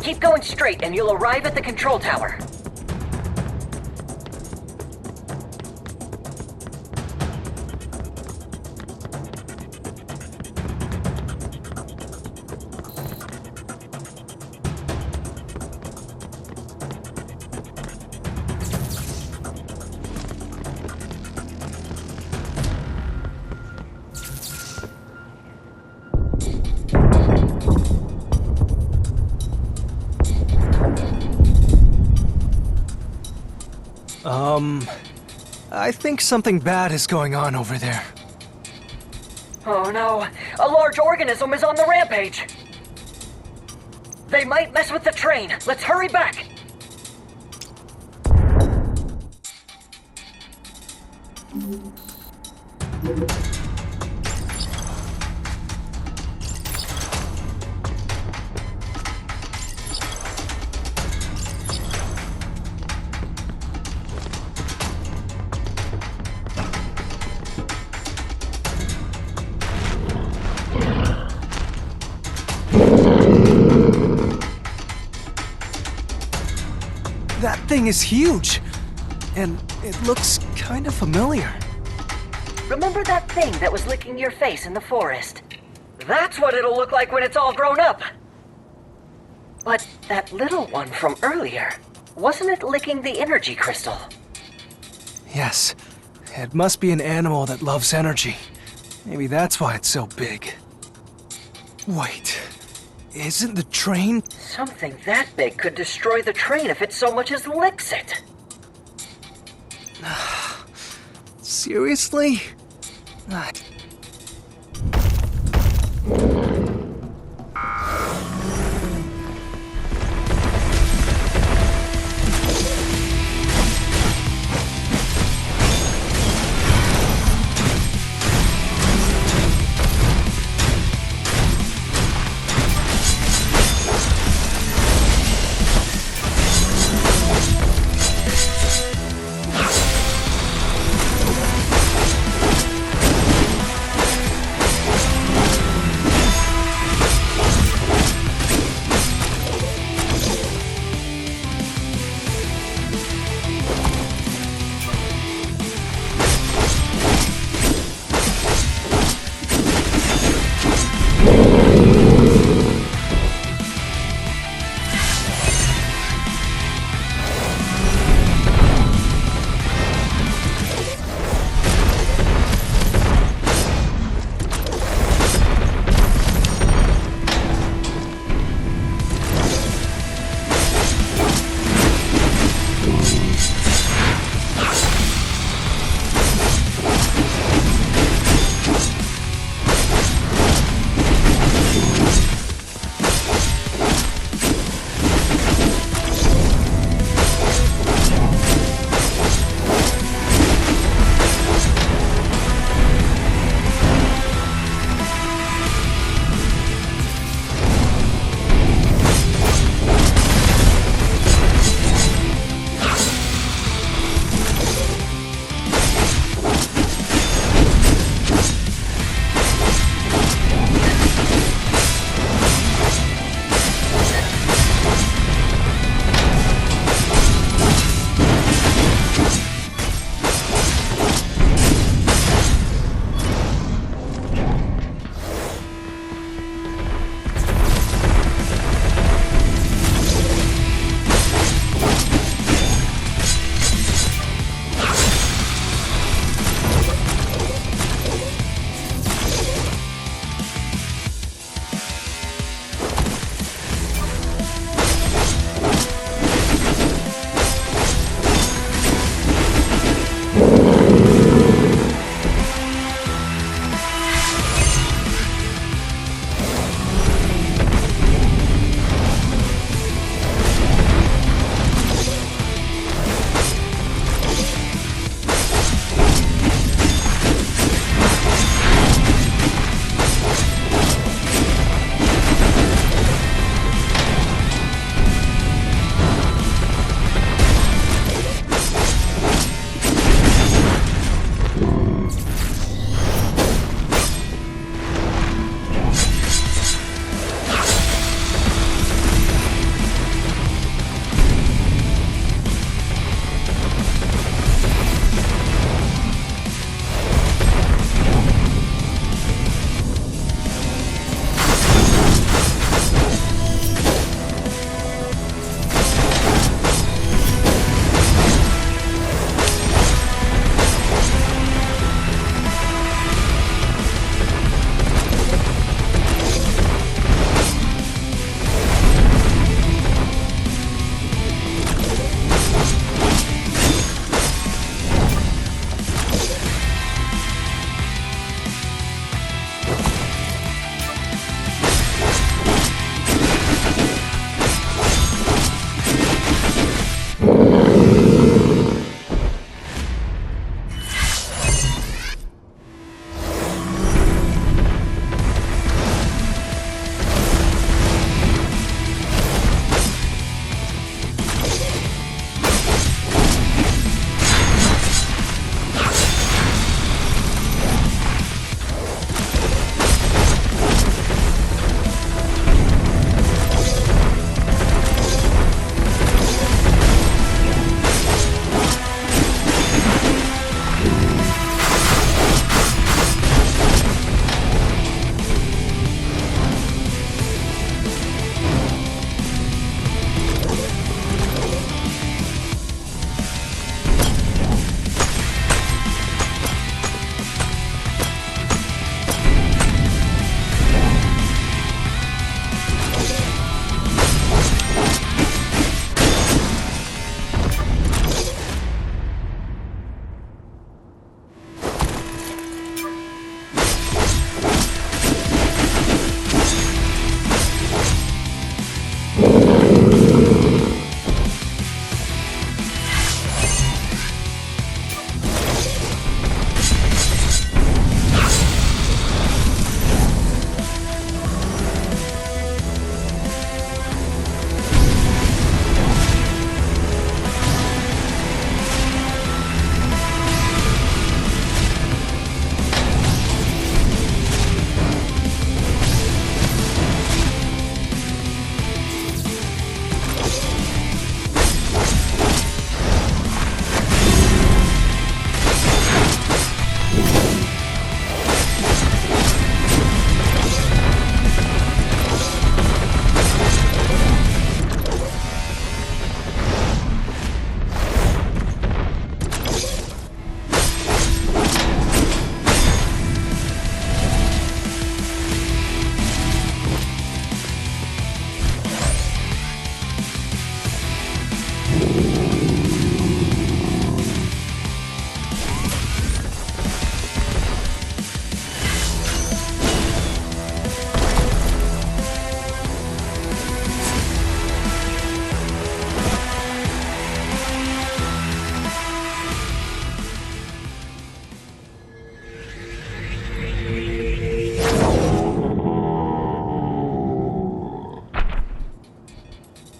Keep going straight and you'll arrive at the control tower. I think something bad is going on over there. Oh no, a large organism is on the rampage. They might mess with the train. Let's hurry back. That thing is huge, and it looks kind of familiar. Remember that thing that was licking your face in the forest? That's what it'll look like when it's all grown up. But that little one from earlier, wasn't it licking the energy crystal? Yes, it must be an animal that loves energy. Maybe that's why it's so big. Wait, isn't the train... Something that big could destroy the train if it so much as licks it. Seriously?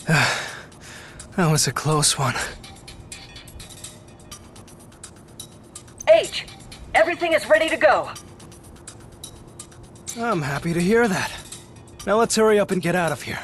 That was a close one. H, everything is ready to go. I'm happy to hear that. Now let's hurry up and get out of here.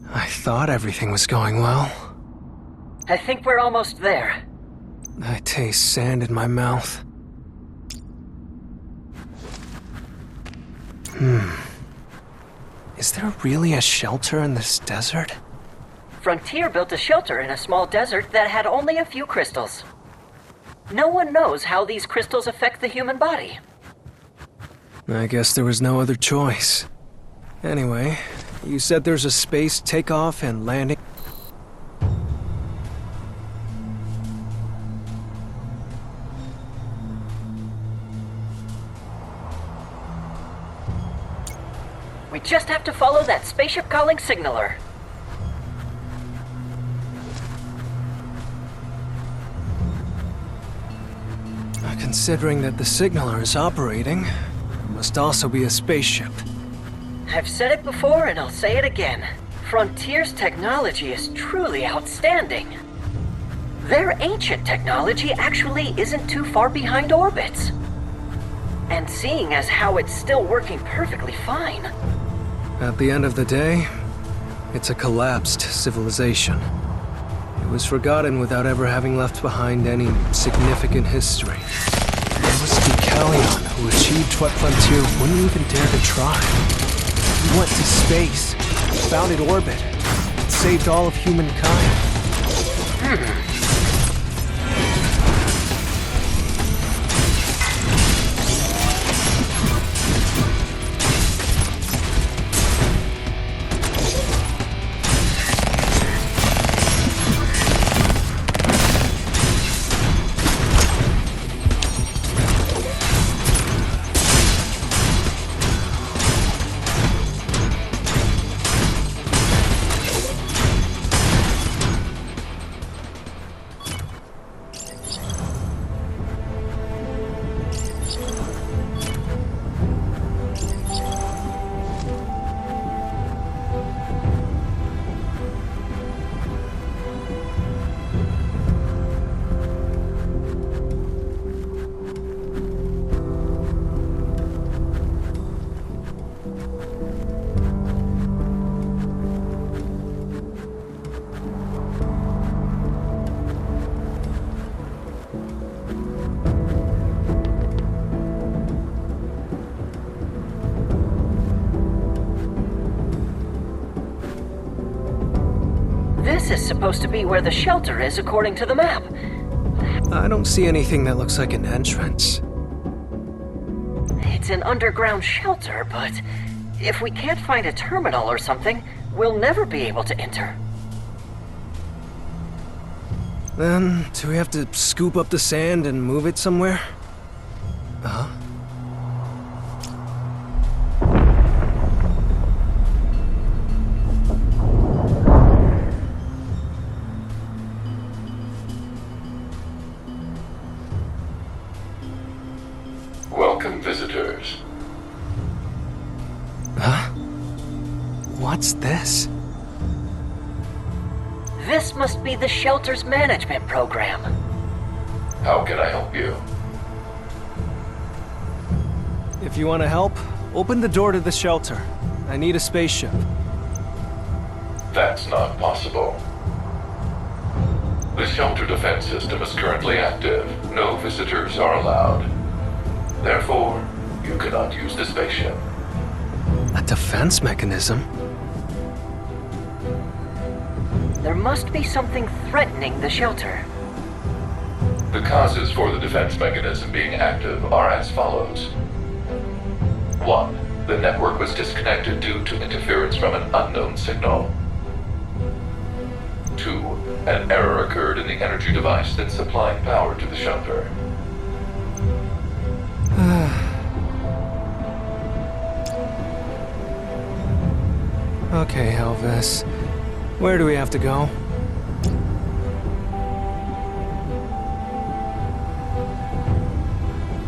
I thought everything was going well. I think we're almost there. I taste sand in my mouth. Is there really a shelter in this desert? Frontier built a shelter in a small desert that had only a few crystals. No one knows how these crystals affect the human body. I guess there was no other choice. Anyway, you said there's a space takeoff and landing. We just have to follow that spaceship calling signaler. Considering that the signaler is operating, it must also be a spaceship. I've said it before and I'll say it again. Frontier's technology is truly outstanding. Their ancient technology actually isn't too far behind orbits. And seeing as how it's still working perfectly fine. At the end of the day, it's a collapsed civilization. It was forgotten without ever having left behind any significant history. It was Callion who achieved what Frontier wouldn't even dare to try. He went to space, founded orbit, and saved all of humankind. This is supposed to be where the shelter is according to the map. I don't see anything that looks like an entrance. It's an underground shelter, but if we can't find a terminal or something, we'll never be able to enter. Then, do we have to scoop up the sand and move it somewhere? Uh-huh. Welcome, visitors. Huh? What's this? This must be the shelter's management program. How can I help you? If you want to help, open the door to the shelter. I need a spaceship. That's not possible. The shelter defense system is currently active. No visitors are allowed. Therefore, you cannot use the spaceship. A defense mechanism? There must be something threatening the shelter. The causes for the defense mechanism being active are as follows. 1. The network was disconnected due to interference from an unknown signal. 2. An error occurred in the energy device that's supplying power to the shelter. Okay, Elvis. Where do we have to go?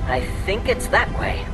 I think it's that way.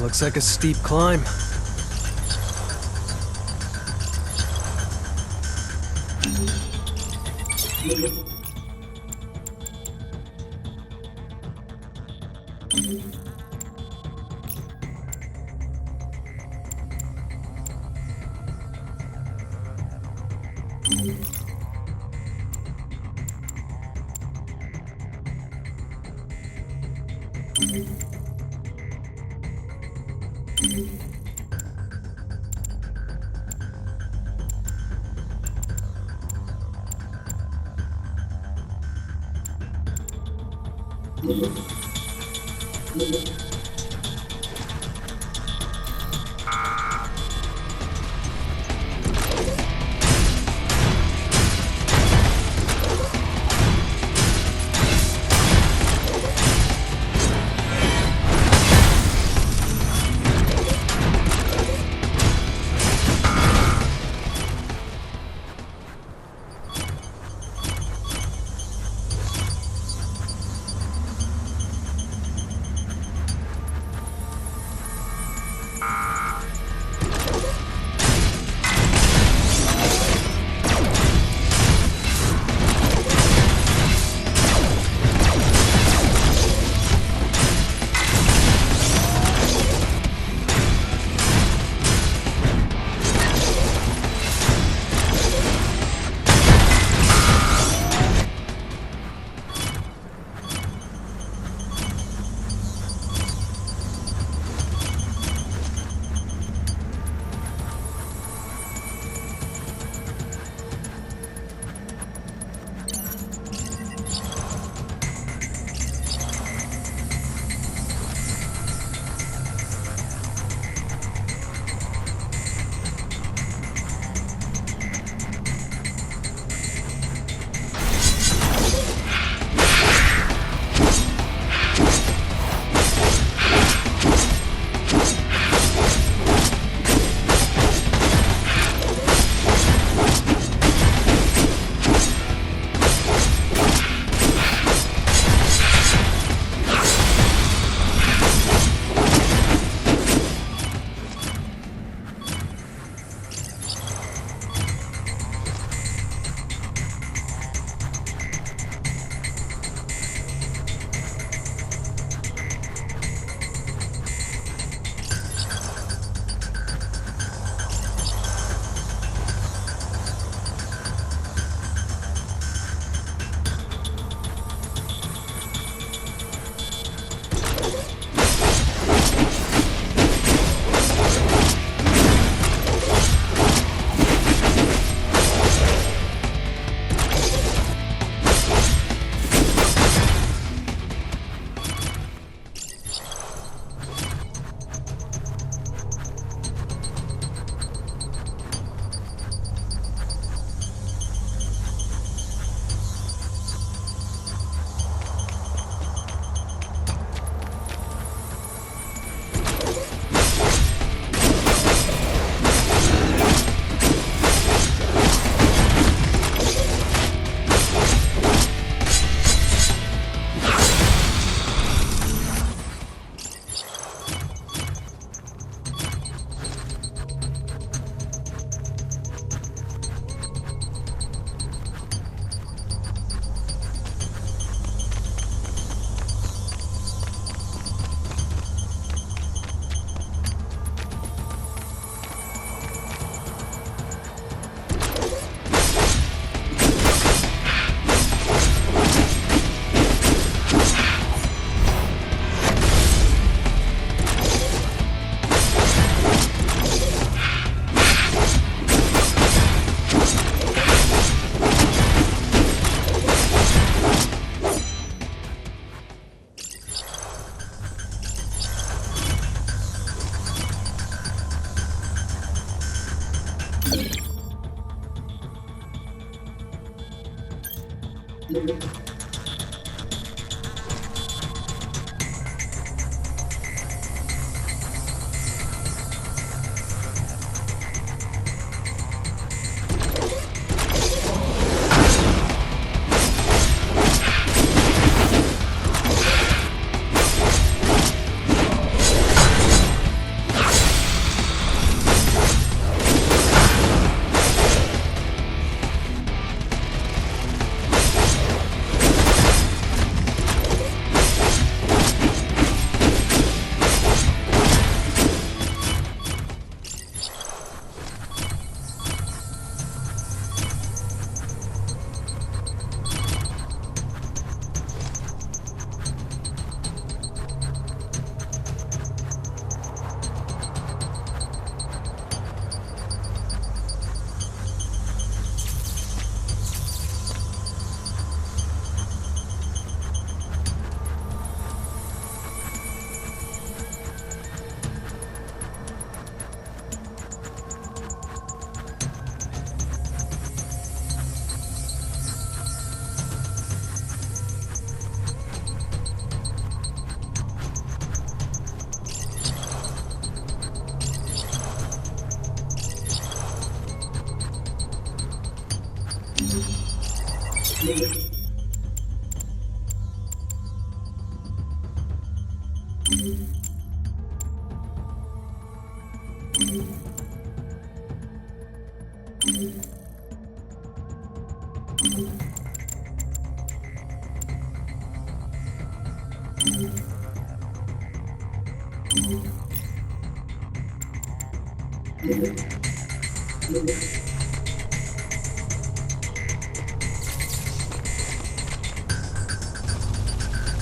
Looks like a steep climb.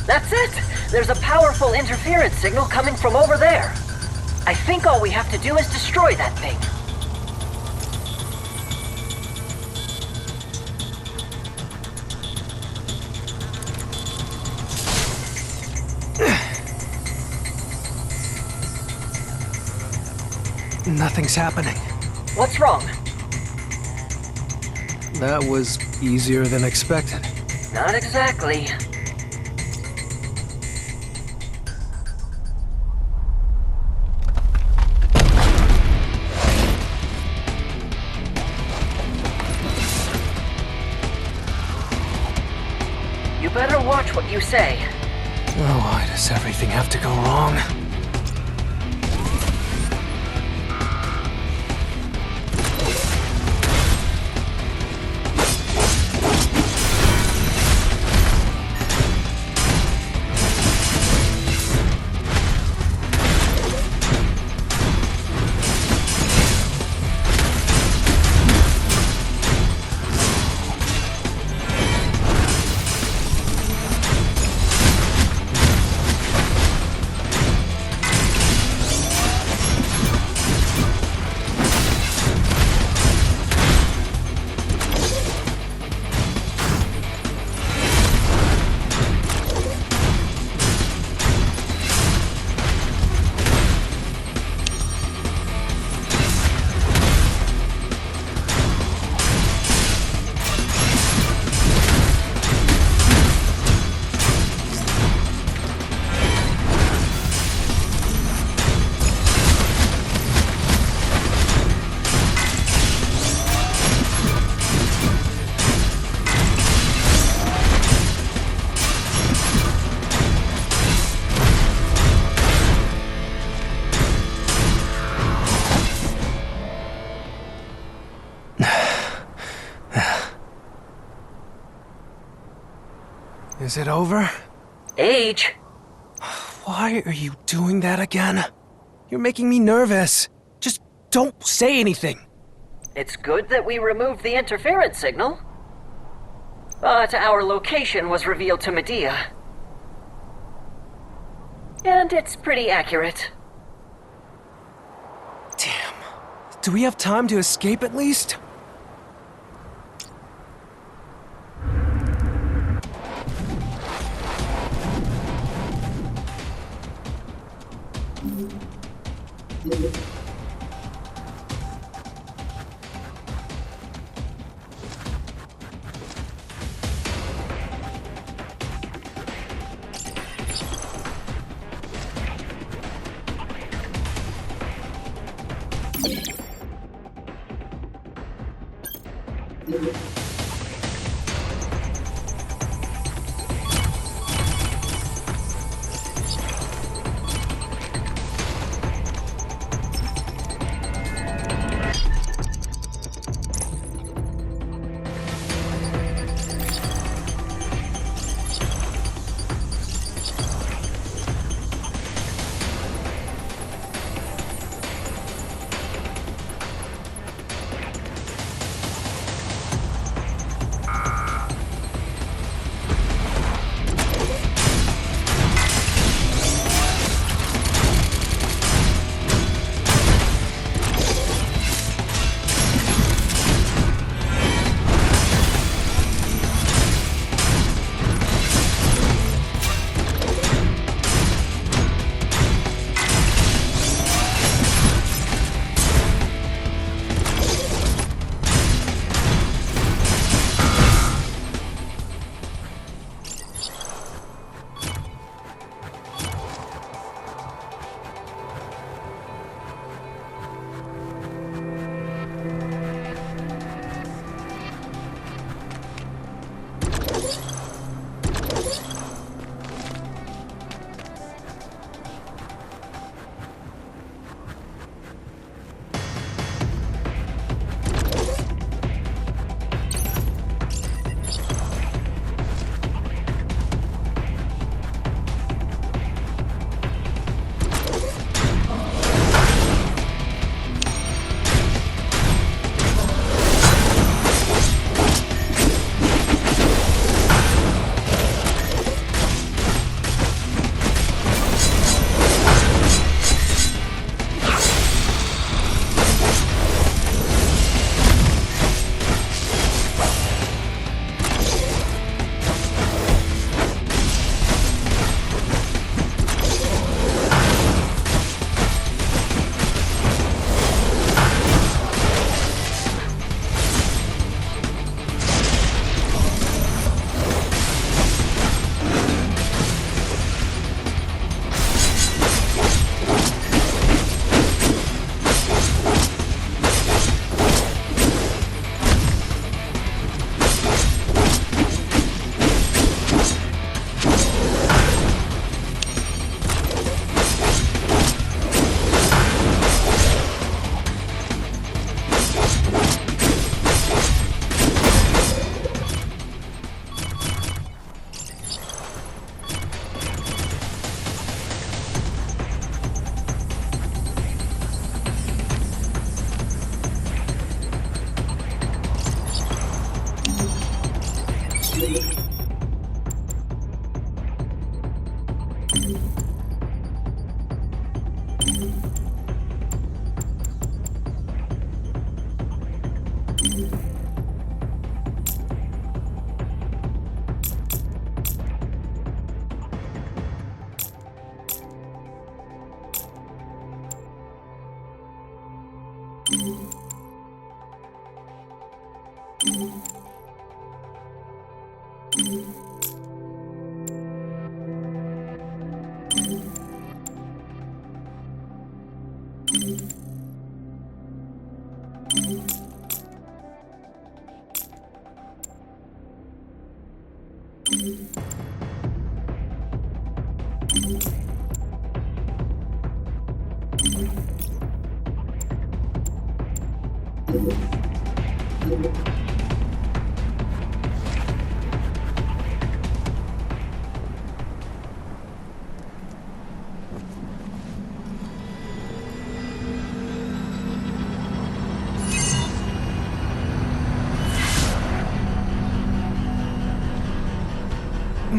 That's it! There's a powerful interference signal coming from over there. I think all we have to do is destroy that thing. Nothing's happening. What's wrong? That was easier than expected. Not exactly. You better watch what you say. Oh, why does everything have to go wrong? Is it over? Age? Why are you doing that again? You're making me nervous. Just don't say anything. It's good that we removed the interference signal. But our location was revealed to Medea. And it's pretty accurate. Damn. Do we have time to escape at least?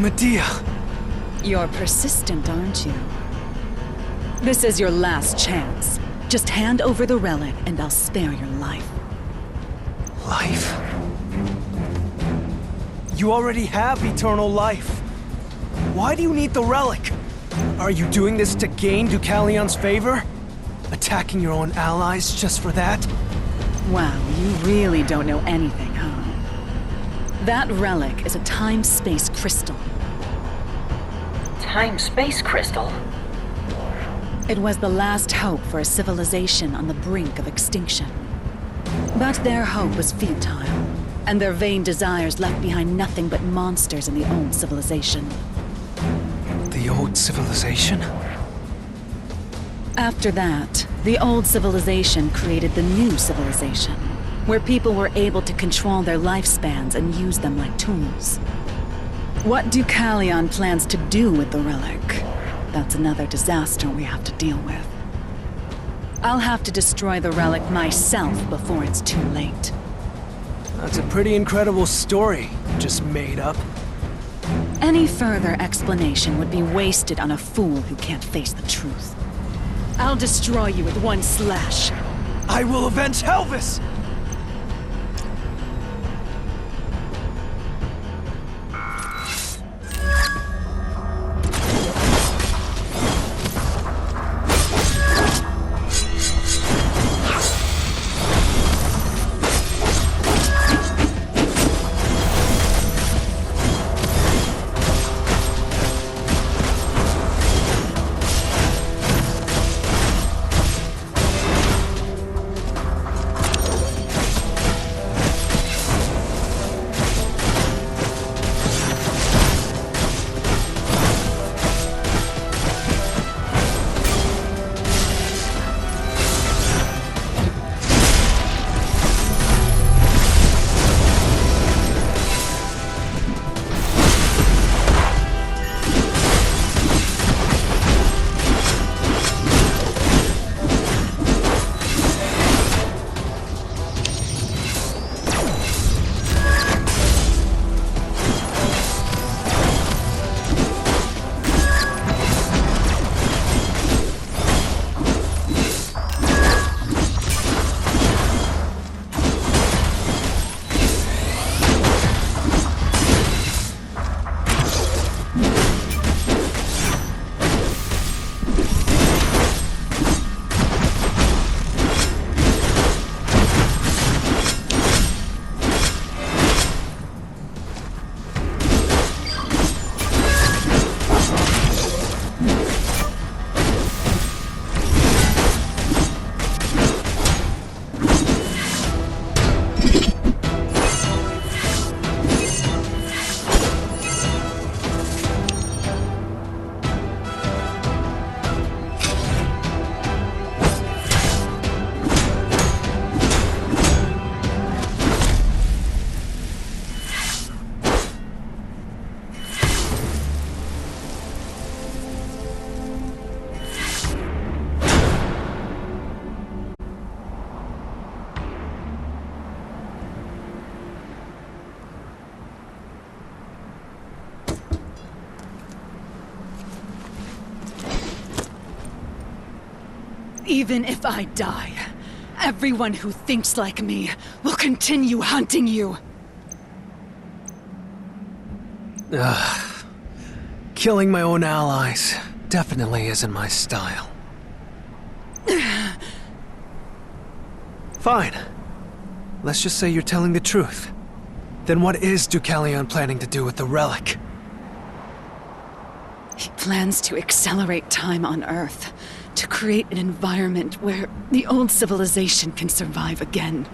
Medea! You're persistent, aren't you? This is your last chance. Just hand over the relic and I'll spare your life. Life? You already have eternal life. Why do you need the relic? Are you doing this to gain Deucalion's favor? Attacking your own allies just for that? Wow, you really don't know anything, huh? That relic is a time-space crystal. Time-space crystal? It was the last hope for a civilization on the brink of extinction. But their hope was futile, and their vain desires left behind nothing but monsters in the old civilization. The old civilization? After that, the old civilization created the new civilization, where people were able to control their lifespans and use them like tools. What Deucalion plans to do with the relic? That's another disaster we have to deal with. I'll have to destroy the relic myself before it's too late. That's a pretty incredible story you just made up. Any further explanation would be wasted on a fool who can't face the truth. I'll destroy you with one slash. I will avenge Helvis! Even if I die, everyone who thinks like me will continue hunting you. Killing my own allies definitely isn't my style. Fine. Let's just say you're telling the truth. Then what is Deucalion planning to do with the relic? He plans to accelerate time on Earth, to create an environment where the old civilization can survive again.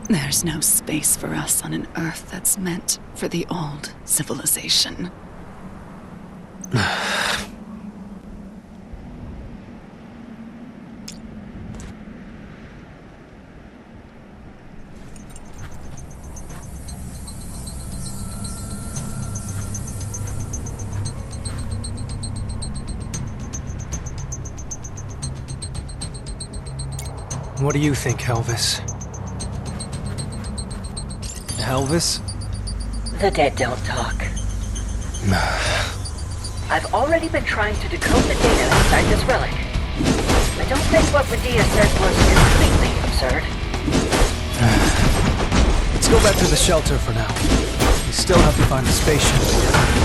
There's no space for us on an Earth that's meant for the old civilization. What do you think, Helvis? Helvis? The dead don't talk. I've already been trying to decode the data inside this relic. I don't think what Medea said was completely absurd. Let's go back to the shelter for now. We still have to find the spaceship.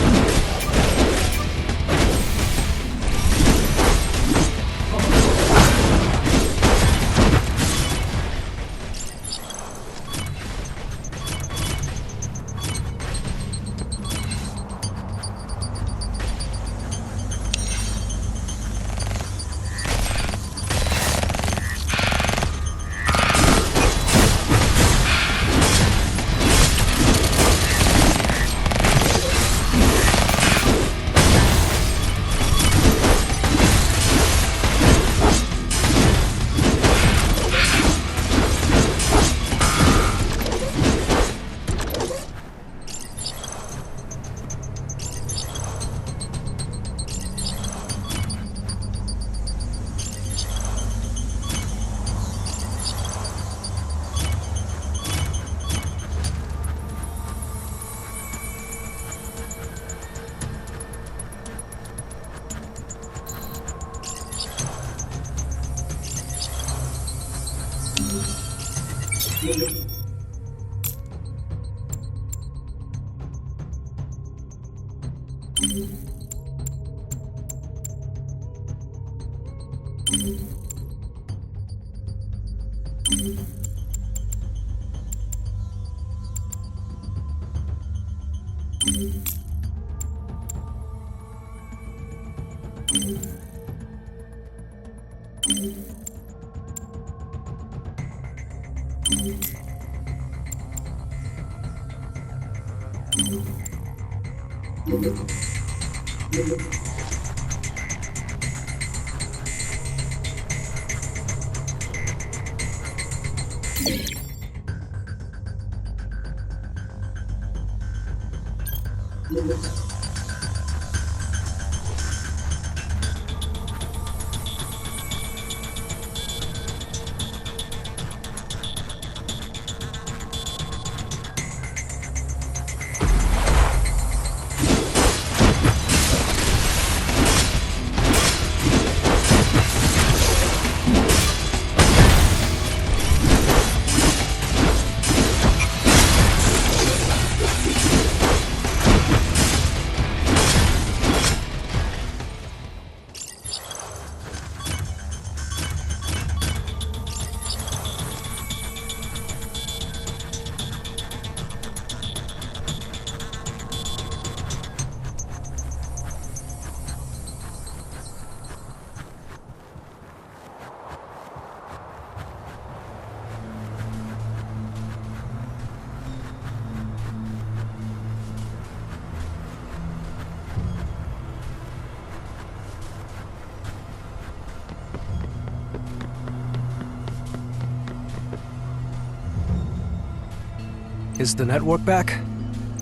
Is the network back?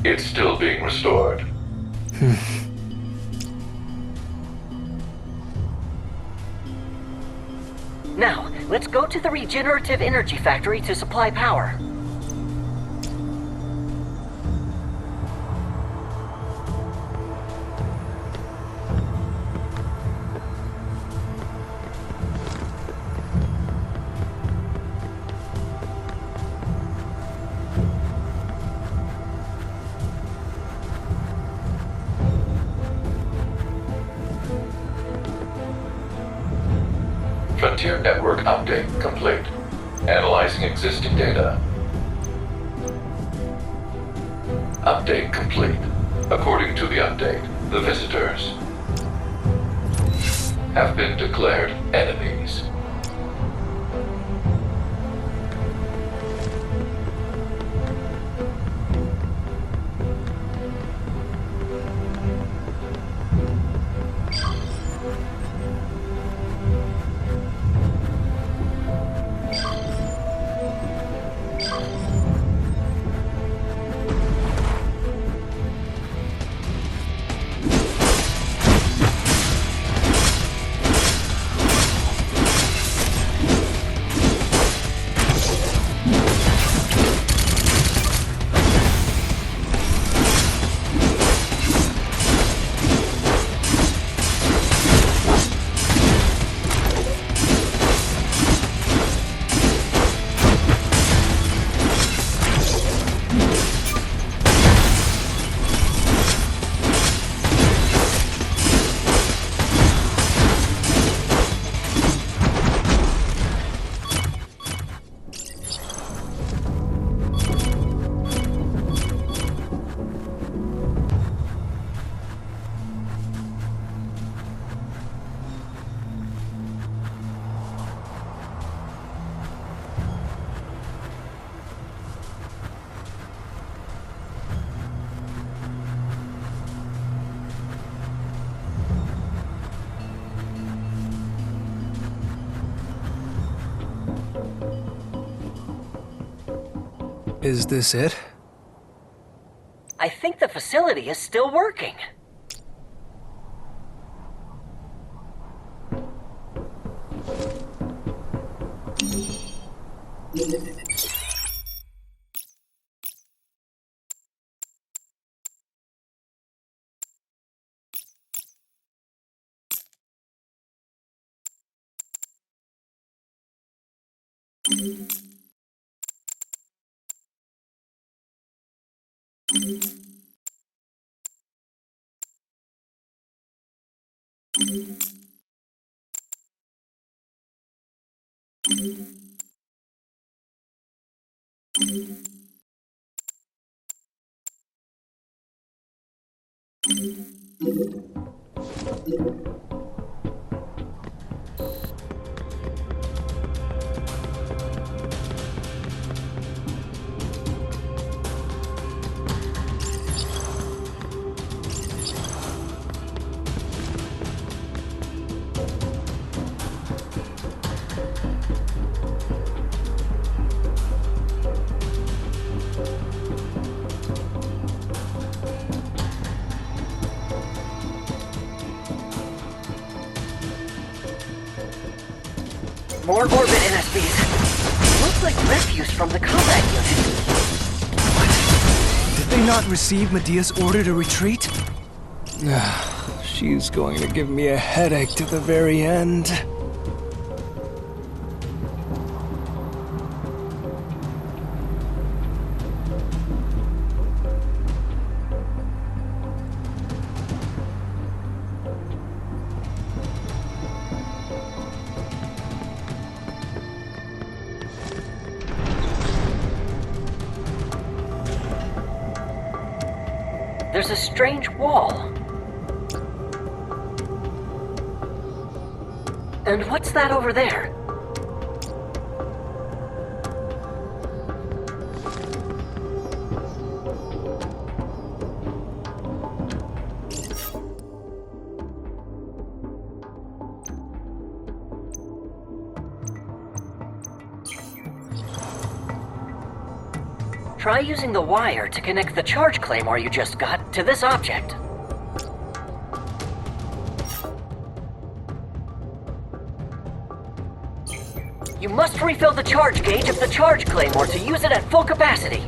It's still being restored. Now, let's go to the regenerative energy factory to supply power. Frontier network update complete. Analyzing existing data. Update complete. According to the update, the visitors have been declared enemies. Is this it? I think the facility is still working. More orbit NSBs. Looks like refuse from the combat unit. Did they not receive Medea's order to retreat? She's going to give me a headache to the very end. There's a strange wall. And what's that over there? Try using the wire to connect the charge claymore you just got to this object. You must refill the charge gauge of the charge claymore to use it at full capacity.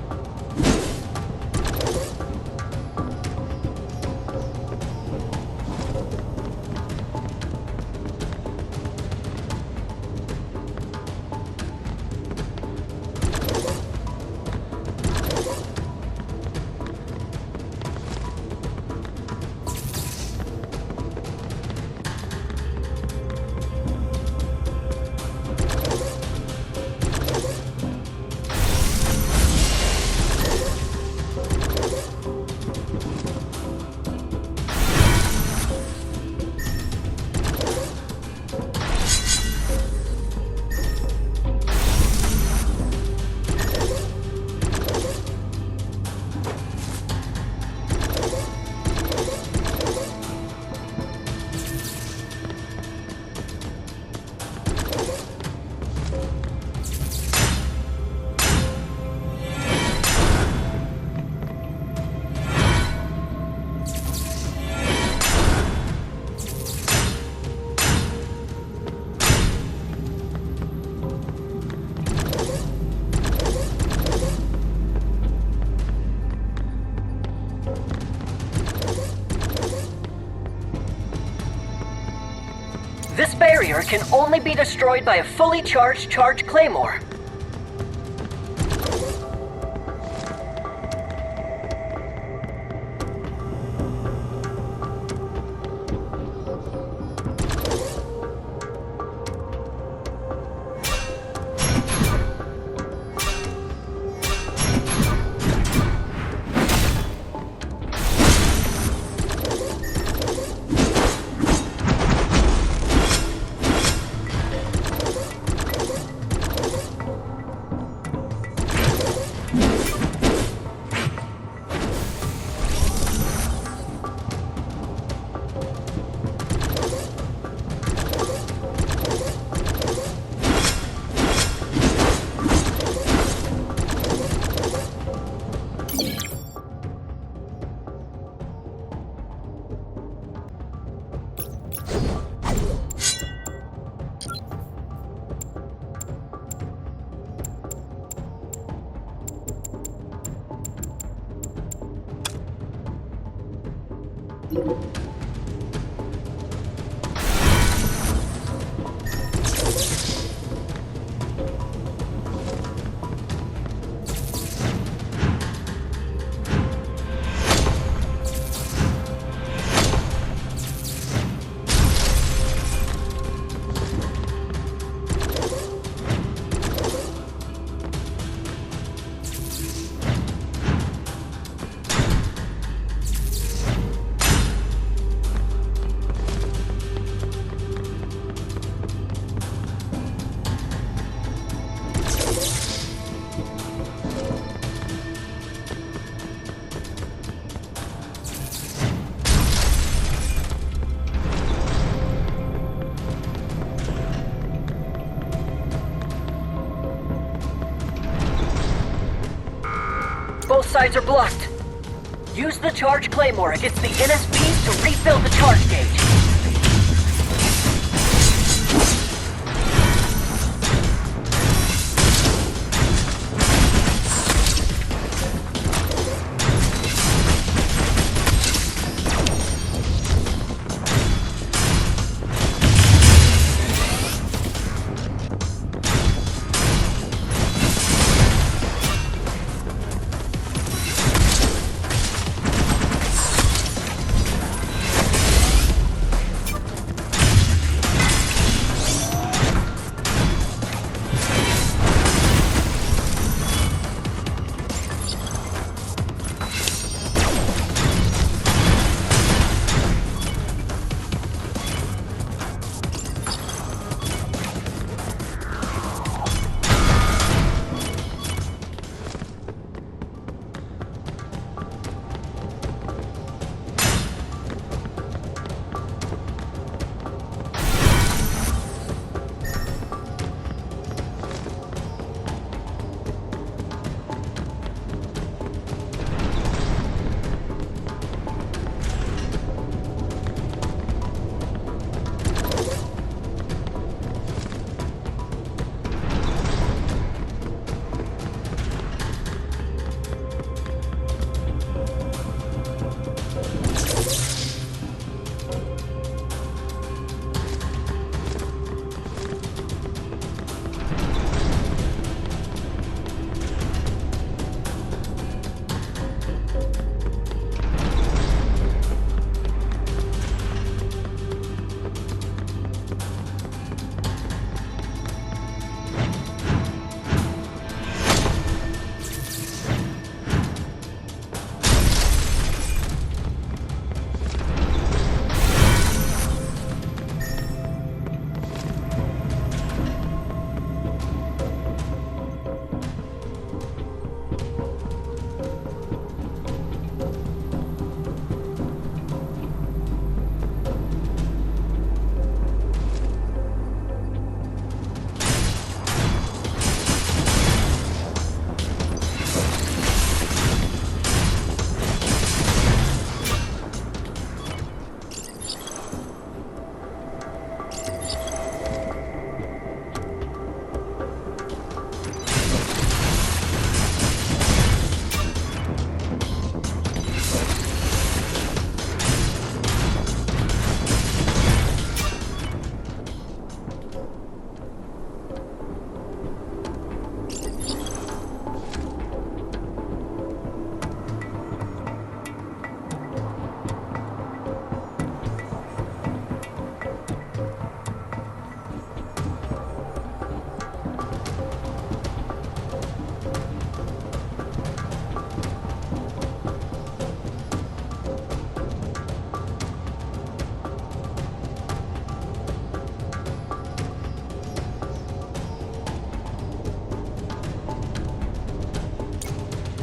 This barrier can only be destroyed by a fully charged charge claymore. both sides are blocked. Use the charge claymore against the NSBs to refill the charge gauge.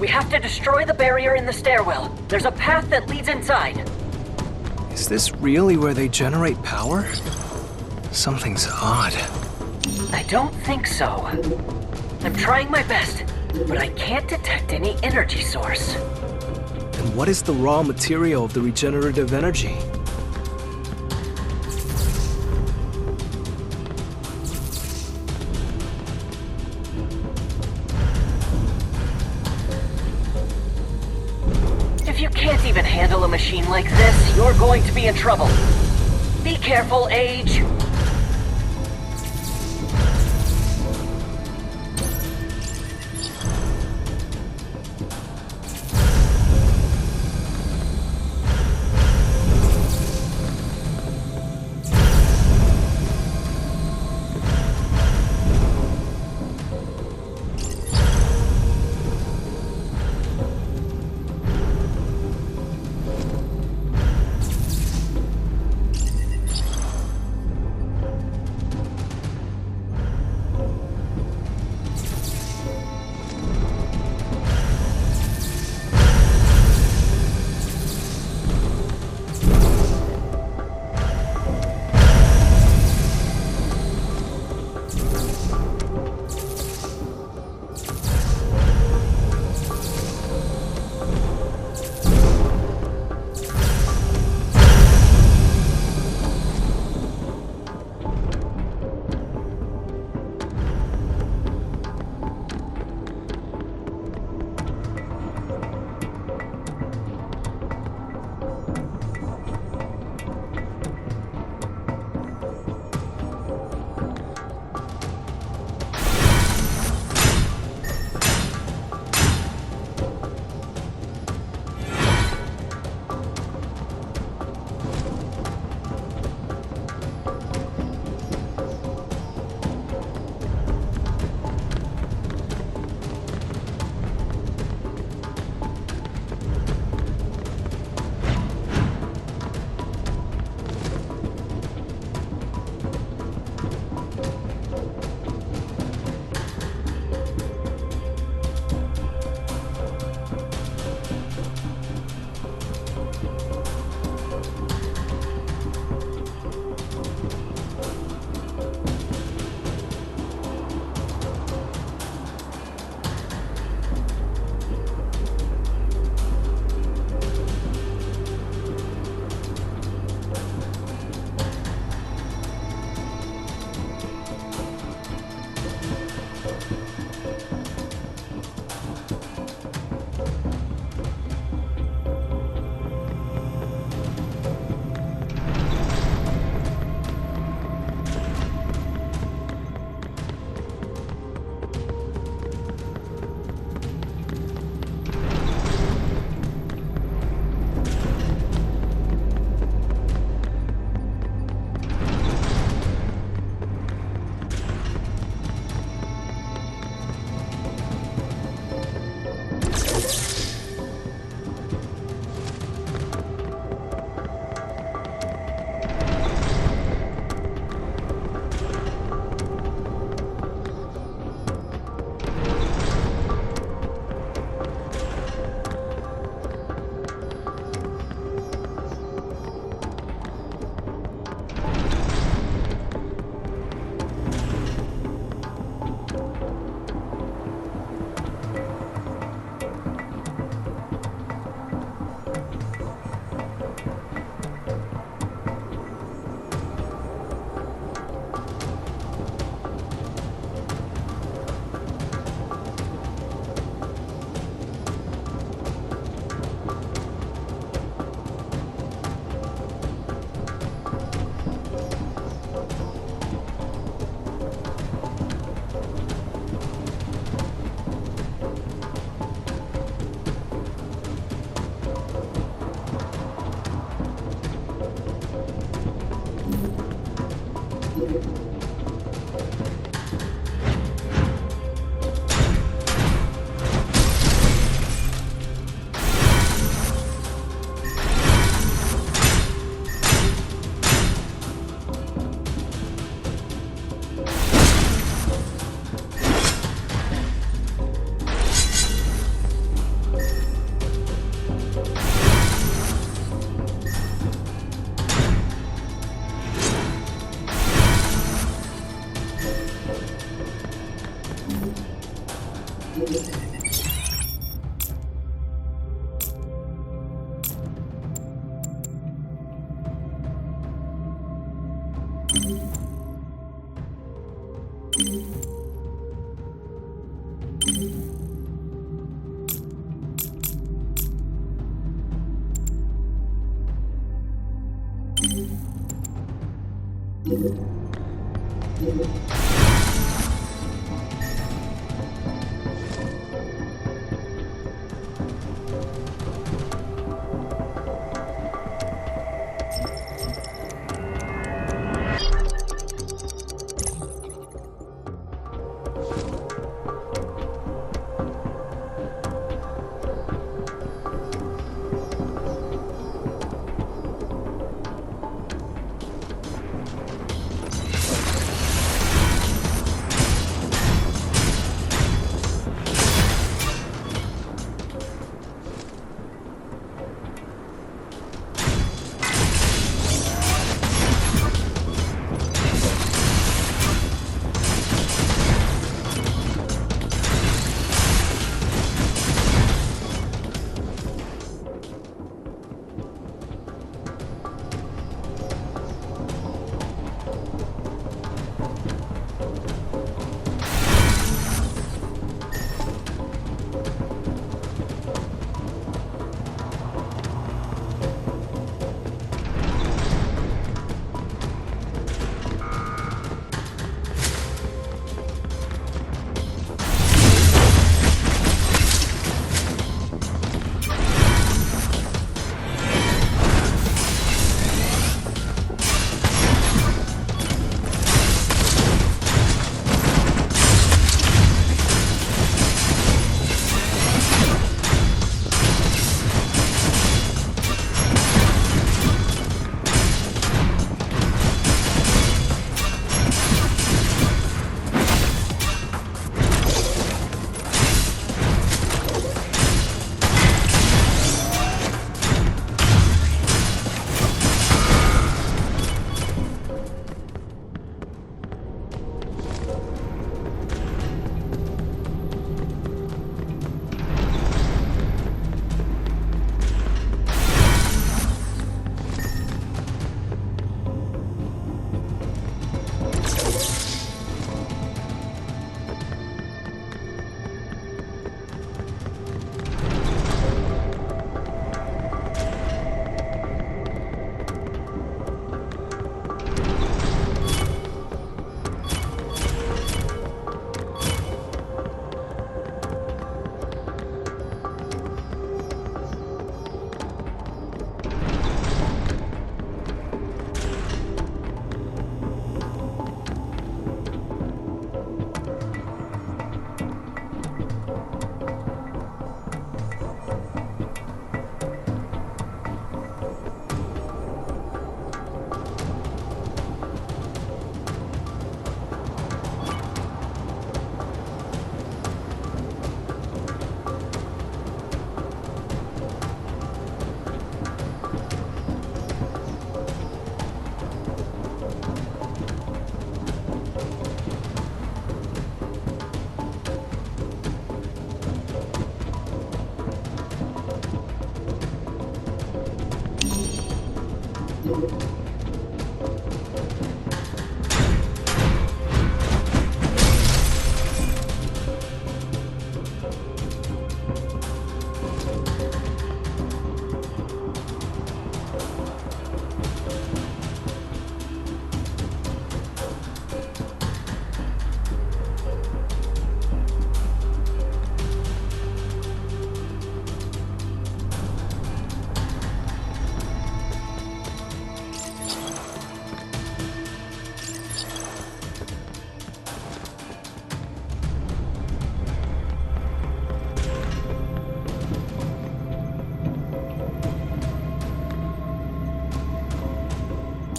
We have to destroy the barrier in the stairwell. There's a path that leads inside. Is this really where they generate power? Something's odd. I don't think so. I'm trying my best, but I can't detect any energy source. And what is the raw material of the regenerative energy? If you can't even handle a machine like this, you're going to be in trouble. Be careful, Age.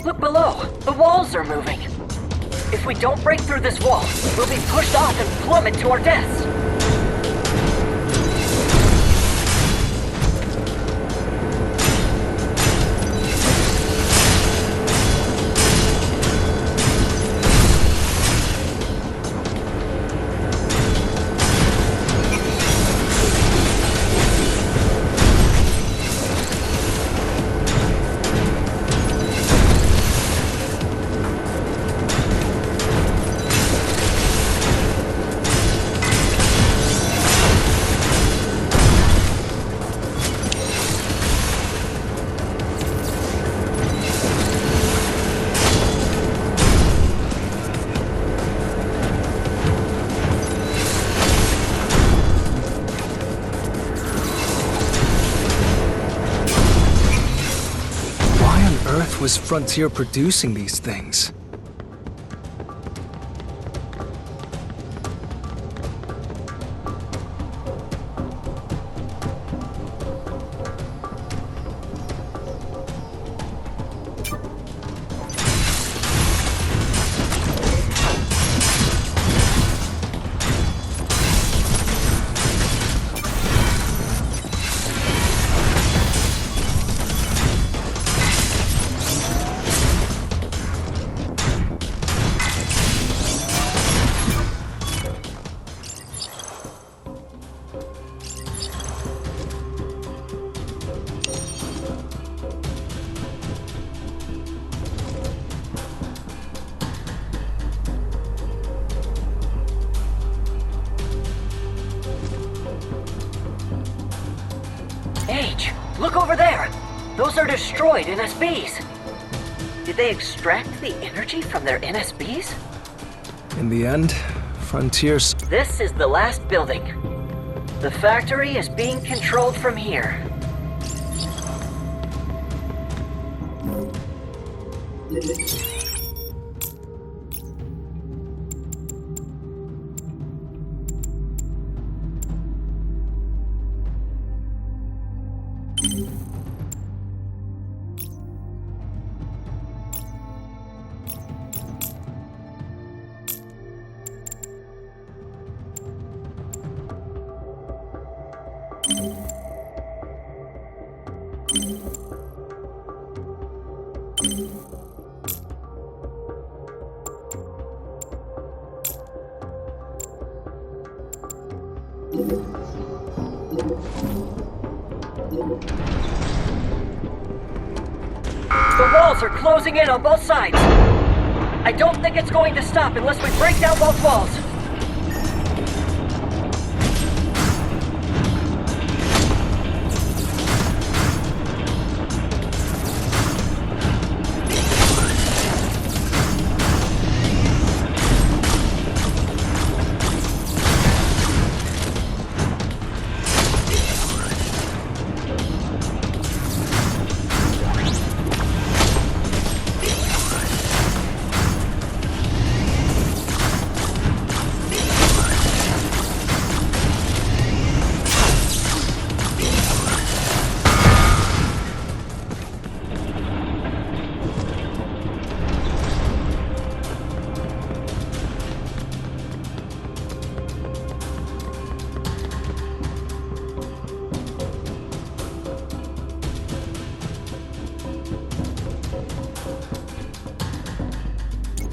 Look below. The walls are moving. If we don't break through this wall, we'll be pushed off and plummet to our deaths. Earth was Frontier producing these things? Look over there! Those are destroyed NSBs! Did they extract the energy from their NSBs? In the end, Frontier's... This is the last building. The factory is being controlled from here. The walls are closing in on both sides. I don't think it's going to stop unless we break down both walls.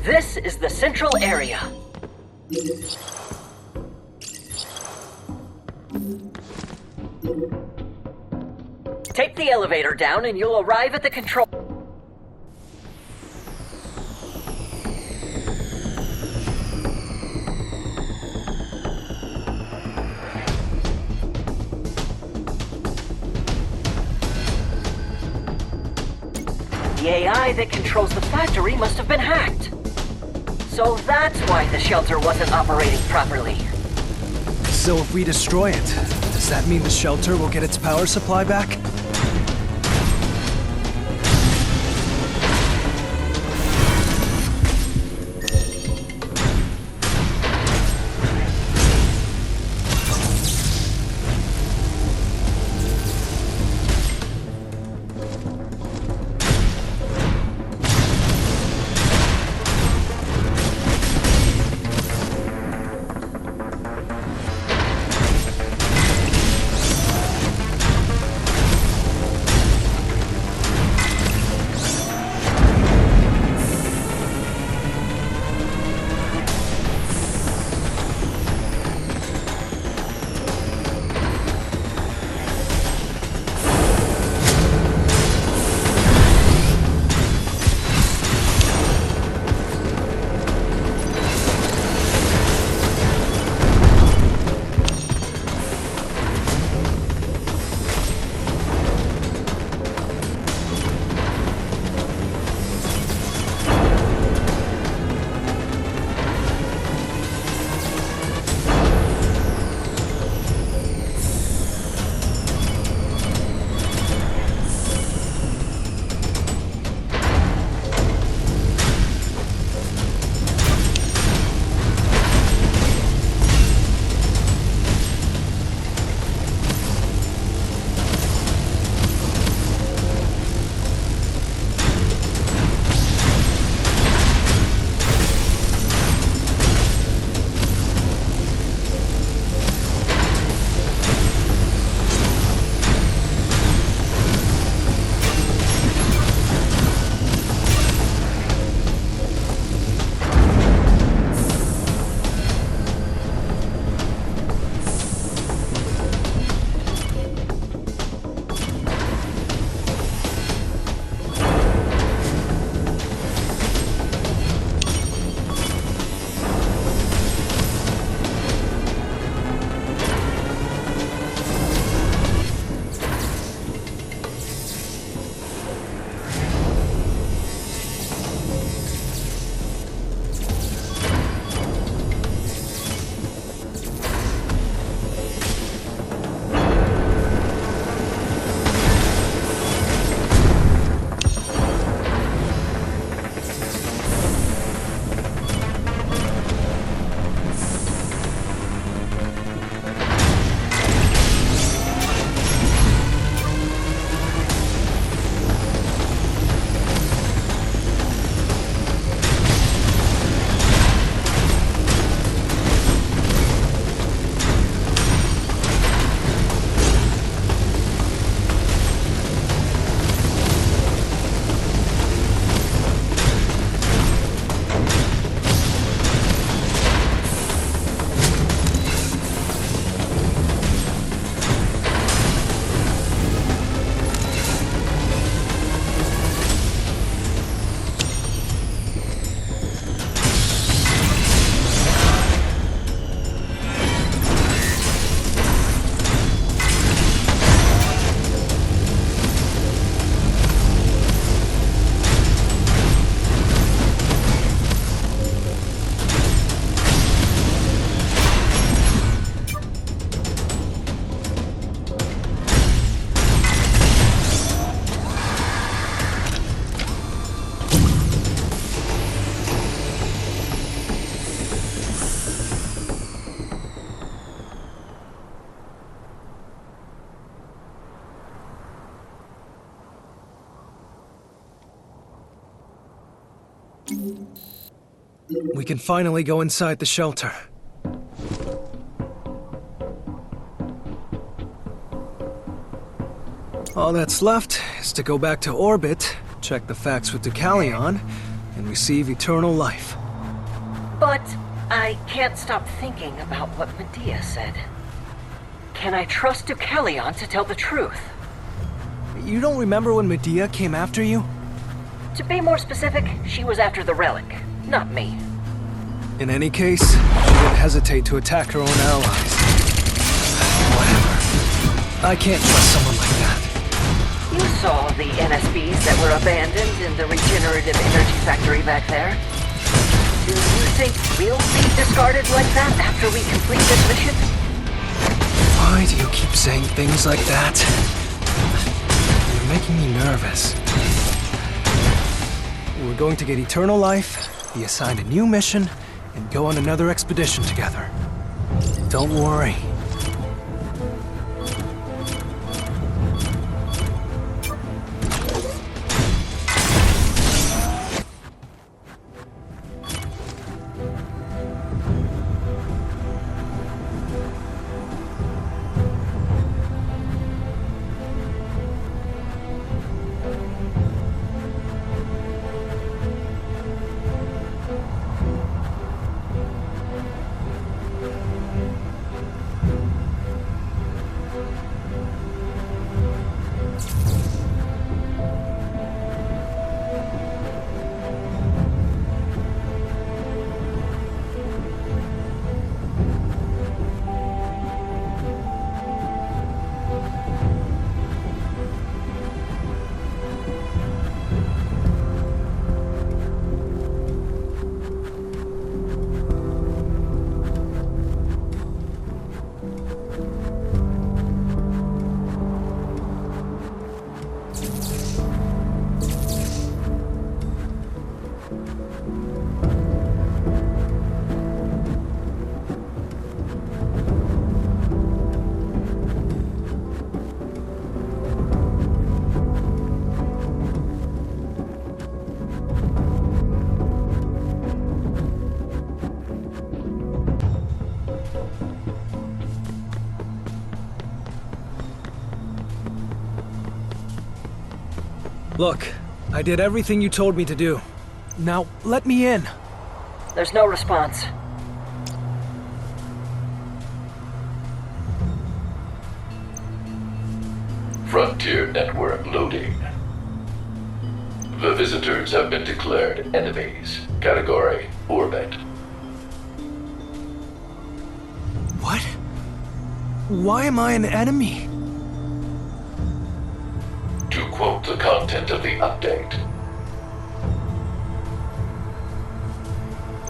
This is the central area. Take the elevator down and you'll arrive at the control... The AI that controls the factory must have been hacked. So that's why the shelter wasn't operating properly. So if we destroy it, does that mean the shelter will get its power supply back? We can finally go inside the shelter. All that's left is to go back to orbit, check the facts with Deucalion, and receive eternal life. But I can't stop thinking about what Medea said. Can I trust Deucalion to tell the truth? You don't remember when Medea came after you? To be more specific, she was after the relic, not me. In any case, she didn't hesitate to attack her own allies. Whatever. I can't trust someone like that. You saw the NSBs that were abandoned in the regenerative energy factory back there. Do you think we'll be discarded like that after we complete this mission? Why do you keep saying things like that? You're making me nervous. We're going to get eternal life, be assigned a new mission, and go on another expedition together. Don't worry. Look, I did everything you told me to do. Now, let me in. There's no response. Frontier network loading. The visitors have been declared enemies. Category orbit. What? Why am I an enemy? To quote the content of the update,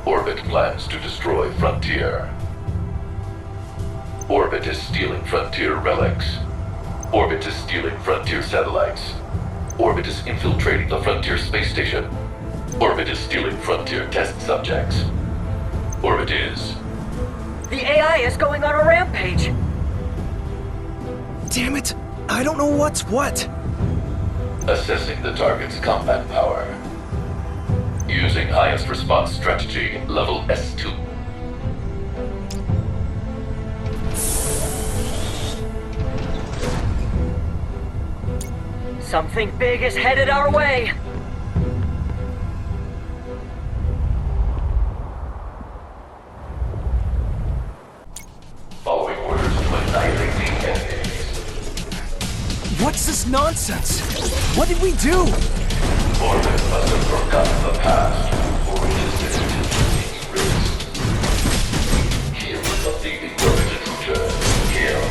Orbit plans to destroy Frontier. Orbit is stealing Frontier relics. Orbit is stealing Frontier satellites. Orbit is infiltrating the Frontier space station. Orbit is stealing Frontier test subjects. Orbit is... The AI is going on a rampage! Damn it! I don't know what's what! Assessing the target's combat power. Using highest response strategy, level S2. Something big is headed our way! Following orders to annihilate the enemies. What's this nonsense? What did we do? Orbit must have forgotten the past, or resisted until taking risks. Kill the thieving Orbit intruder. Kill.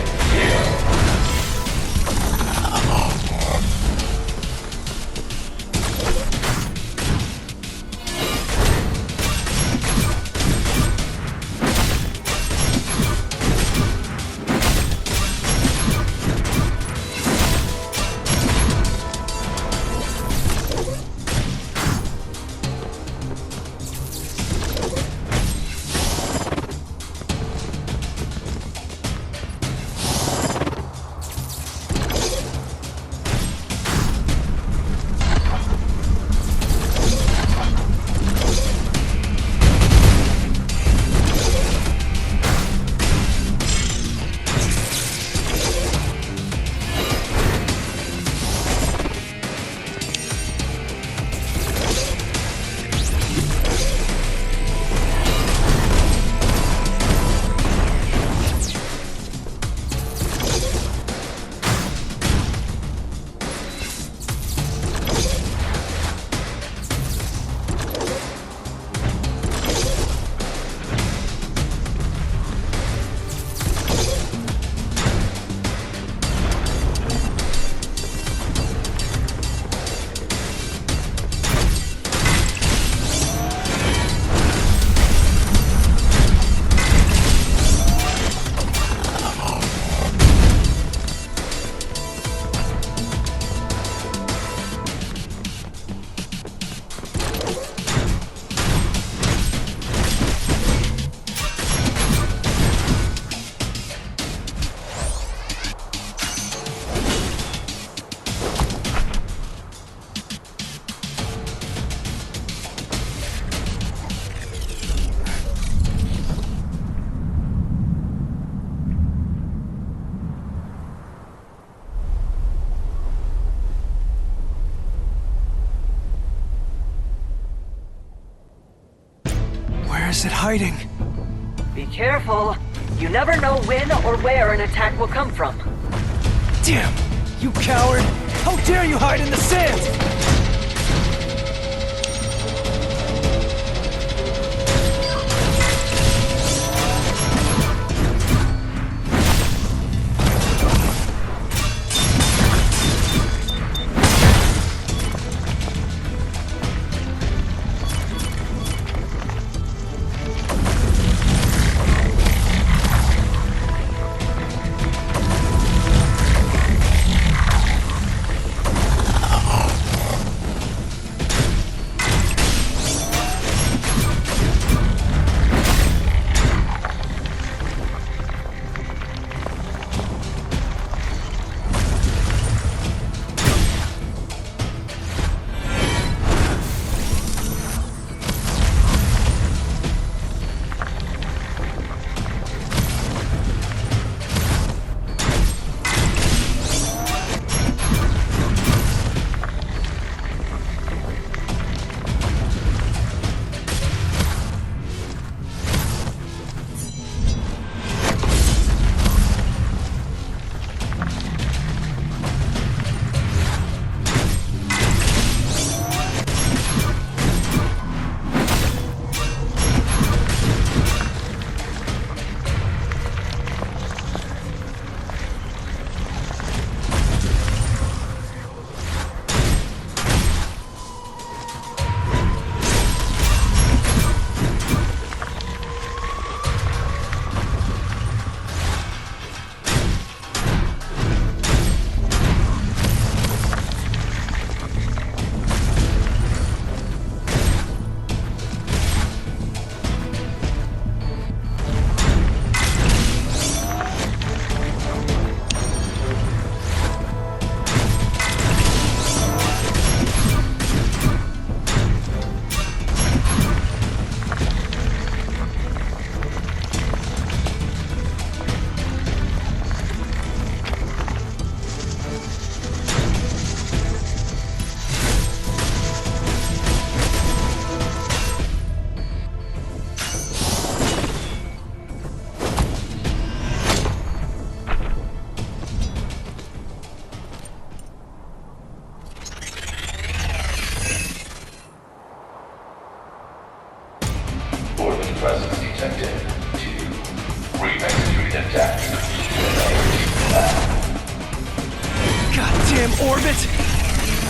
Where is it hiding? Be careful. You never know when or where an attack will come from. Damn! You coward! How dare you hide in the sand! Presence detected. 2. Re-executing attack. Goddamn Orbit!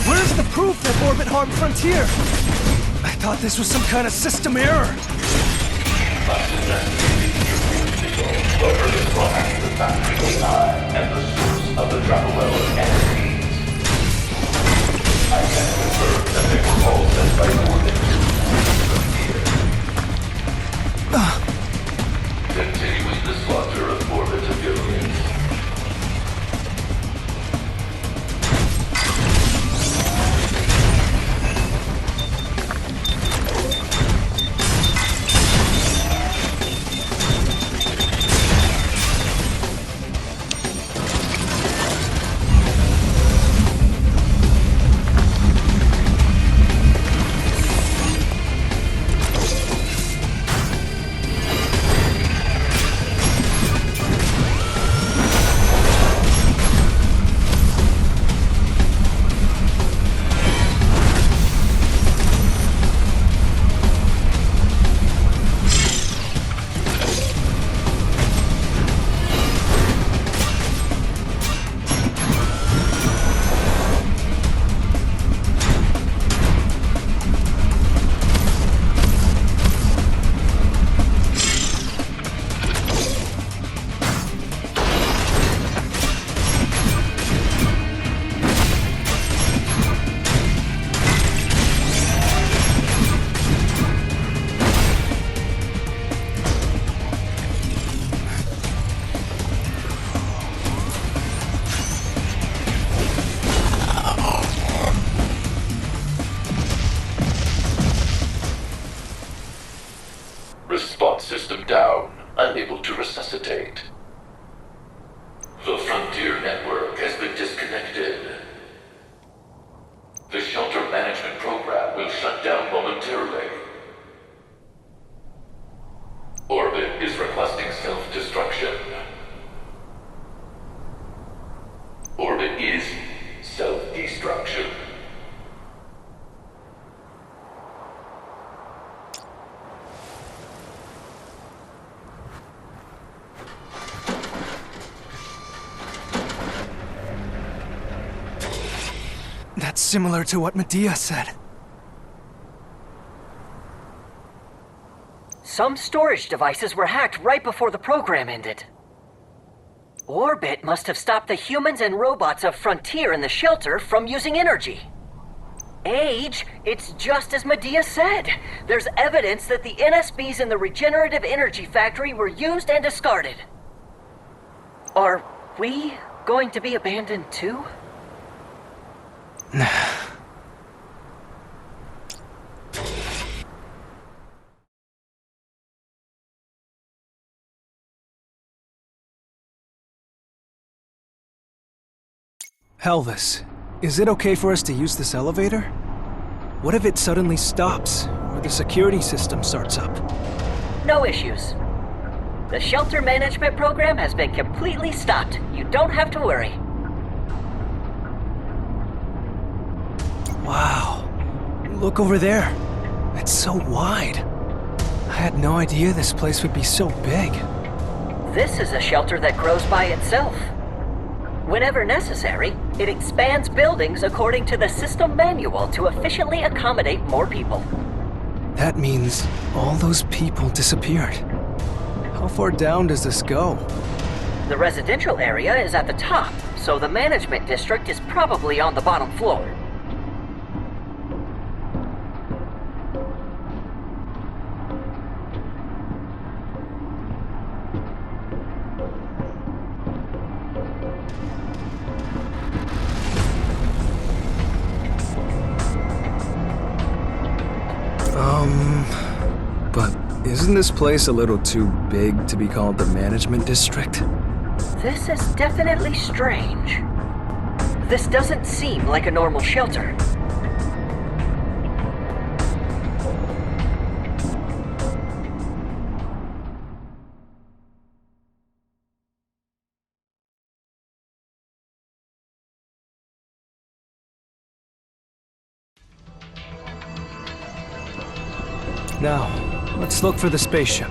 Where's the proof that Orbit harmed Frontier? I thought this was some kind of system error. Must investigate the Orbit will have the factory design and the source of the DRAVSZOO entities. I can confirm that they were all sent by Orbit to Frontier. Continuing the slaughter of Orbit affiliates. Response system down. Unable to resuscitate. The Frontier network has been disconnected. The shelter management program will shut down momentarily. That's similar to what Medea said. Some storage devices were hacked right before the program ended. Orbit must have stopped the humans and robots of Frontier in the shelter from using energy. Age, it's just as Medea said. There's evidence that the NSBs in the regenerative energy factory were used and discarded. Are we going to be abandoned too? Elvis, is it okay for us to use this elevator? What if it suddenly stops, or the security system starts up? No issues. The shelter management program has been completely stopped. You don't have to worry. Wow. Look over there. It's so wide. I had no idea this place would be so big. This is a shelter that grows by itself. Whenever necessary, it expands buildings according to the system manual to efficiently accommodate more people. That means all those people disappeared. How far down does this go? The residential area is at the top, so the management district is probably on the bottom floor. But isn't this place a little too big to be called the management district? This is definitely strange. This doesn't seem like a normal shelter. Now, let's look for the spaceship.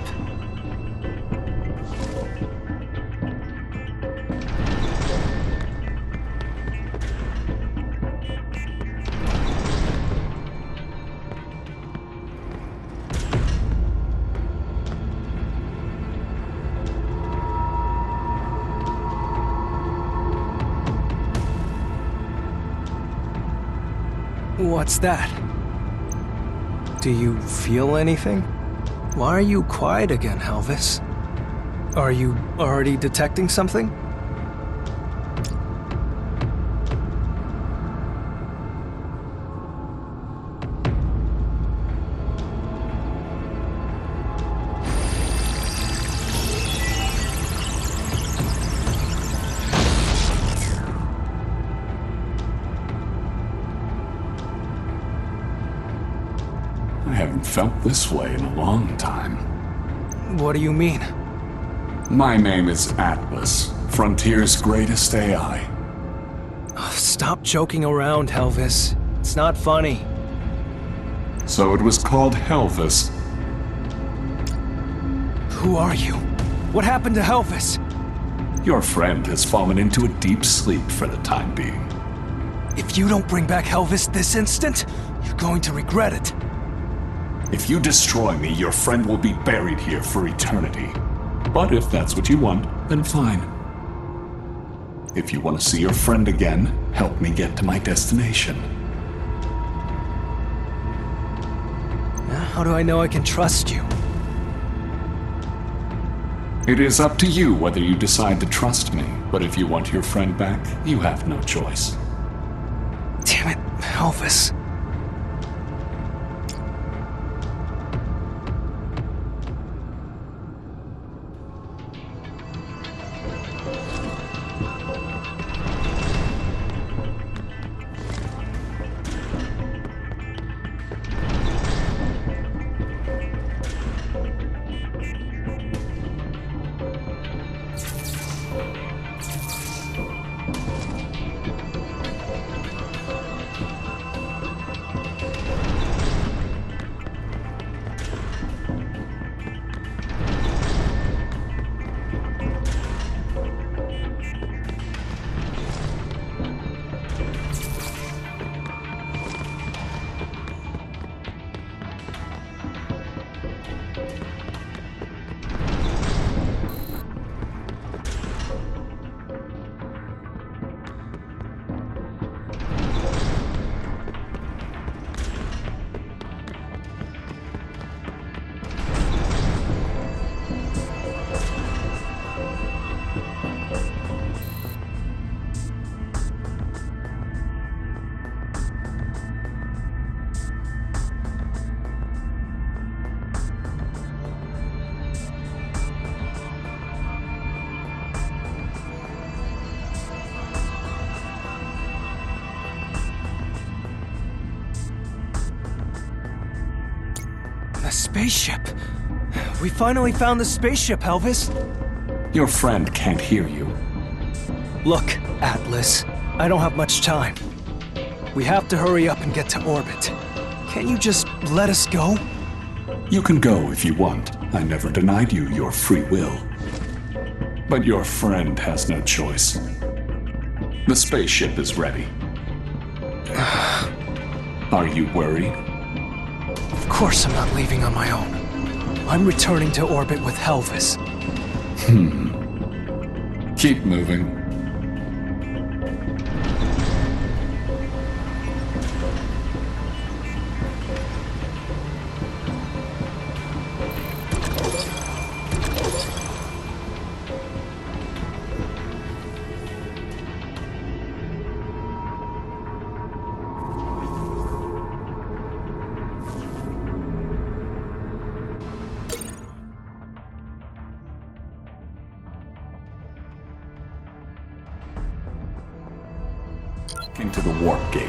What's that? Do you feel anything? Why are you quiet again, Elvis? Are you already detecting something? I haven't felt this way in a long time. What do you mean? My name is Atlas, Frontier's greatest AI. Oh, stop joking around, Elvis. It's not funny. So it was called Helvis. Who are you? What happened to Elvis? Your friend has fallen into a deep sleep for the time being. If you don't bring back Elvis this instant, you're going to regret it. If you destroy me, your friend will be buried here for eternity. But if that's what you want, then fine. If you want to see your friend again, help me get to my destination. How do I know I can trust you? It is up to you whether you decide to trust me, but if you want your friend back, you have no choice. Damn it, Elvis. The spaceship. We finally found the spaceship, Elvis. Your friend can't hear you. Look, Atlas, I don't have much time. We have to hurry up and get to orbit. Can't you just let us go? You can go if you want. I never denied you your free will. But your friend has no choice. The spaceship is ready. Are you worried? Of course I'm not leaving on my own. I'm returning to orbit with Elvis. Keep moving. Into the warp gate.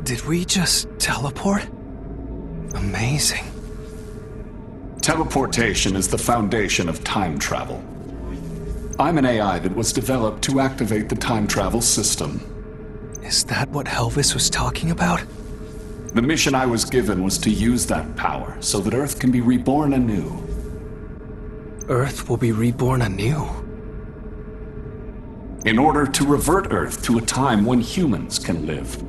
Did we just teleport? Amazing. Teleportation is the foundation of time travel. I'm an AI that was developed to activate the time travel system. Is that what Elvis was talking about? The mission I was given was to use that power so that Earth can be reborn anew. Earth will be reborn anew. In order to revert Earth to a time when humans can live.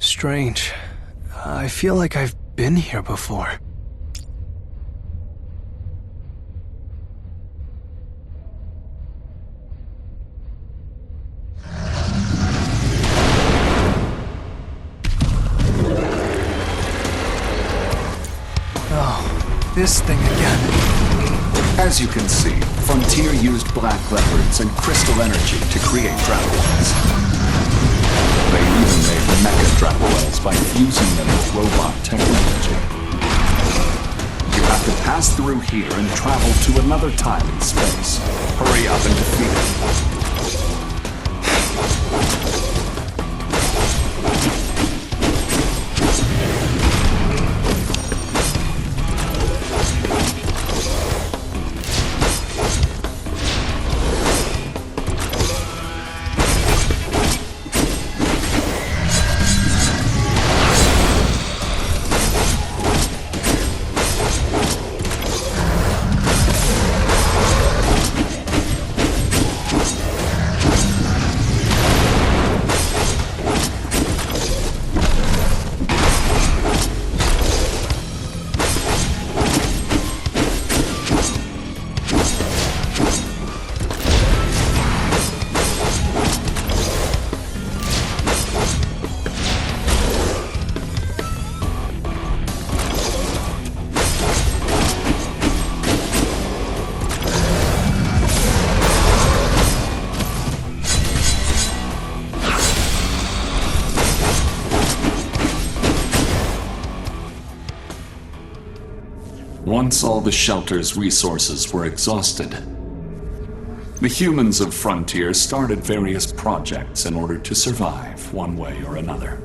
Strange. I feel like I've been here before. Oh, this thing again. As you can see, Frontier used black leopards and crystal energy to create DRAVSZOO. They even made mecha DRAVSZOOs by fusing them with robot technology. You have to pass through here and travel to another time and space. Hurry up and defeat it. Once all the shelter's resources were exhausted, the humans of Frontier started various projects in order to survive one way or another.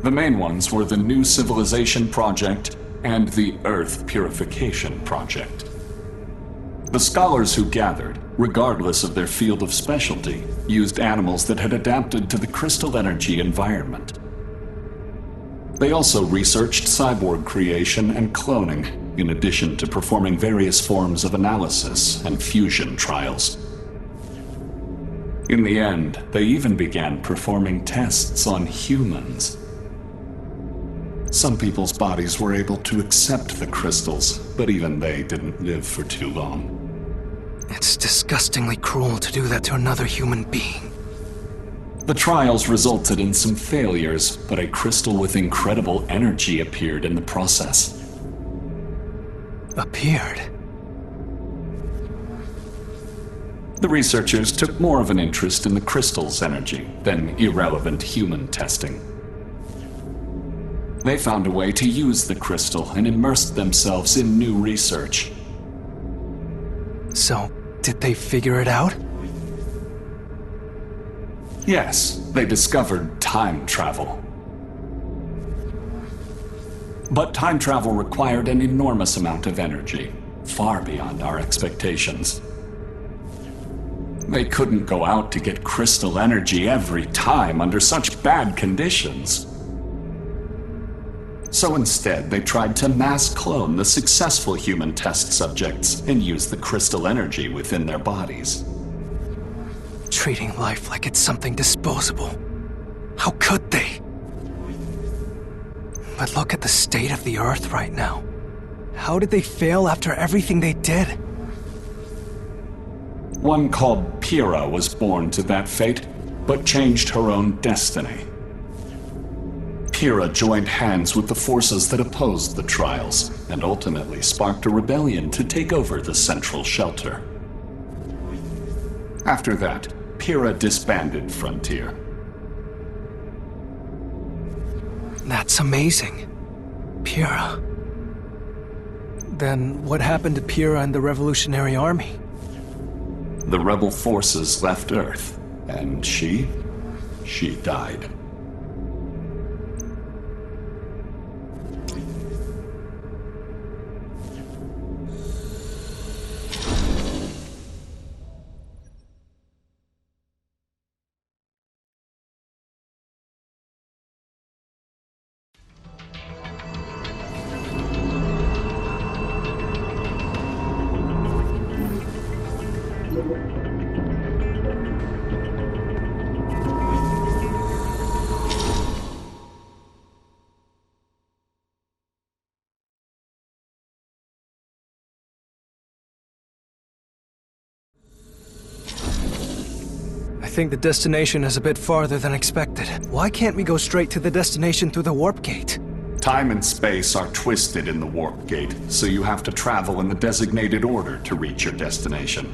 The main ones were the New Civilization Project and the Earth Purification Project. The scholars who gathered, regardless of their field of specialty, used animals that had adapted to the crystal energy environment. They also researched cyborg creation and cloning, in addition to performing various forms of analysis and fusion trials. In the end, they even began performing tests on humans. Some people's bodies were able to accept the crystals, but even they didn't live for too long. It's disgustingly cruel to do that to another human being. The trials resulted in some failures, but a crystal with incredible energy appeared in the process. Appeared? The researchers took more of an interest in the crystal's energy than irrelevant human testing. They found a way to use the crystal and immersed themselves in new research. So, did they figure it out? Yes, they discovered time travel. But time travel required an enormous amount of energy, far beyond our expectations. They couldn't go out to get crystal energy every time under such bad conditions. So instead, they tried to mass clone the successful human test subjects and use the crystal energy within their bodies. Treating life like it's something disposable. How could they? But look at the state of the Earth right now. How did they fail after everything they did? One called Pyrrha was born to that fate, but changed her own destiny. Pyrrha joined hands with the forces that opposed the trials, and ultimately sparked a rebellion to take over the central shelter. After that, Pyrrha disbanded Frontier. That's amazing. Pyrrha. Then what happened to Pyrrha and the Revolutionary Army? The rebel forces left Earth, and she died. I think the destination is a bit farther than expected. Why can't we go straight to the destination through the warp gate? Time and space are twisted in the warp gate, so you have to travel in the designated order to reach your destination.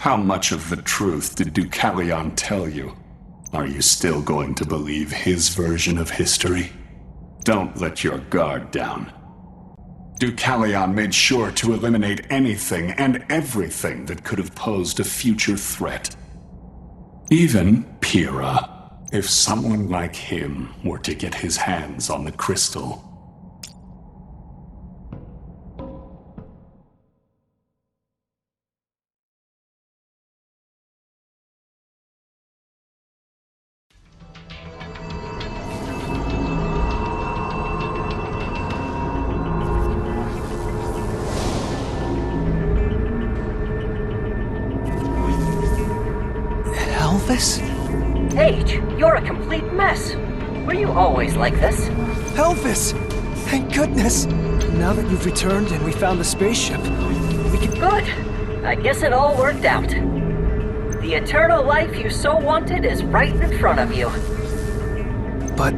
How much of the truth did Deucalion tell you? Are you still going to believe his version of history? Don't let your guard down. Deucalion made sure to eliminate anything and everything that could have posed a future threat. Even Pyrrha, if someone like him were to get his hands on the crystal. Elvis? Paige, you're a complete mess. Were you always like this? Elvis! Thank goodness! Now that you've returned and we found the spaceship, we can... Good. I guess it all worked out. The eternal life you so wanted is right in front of you. But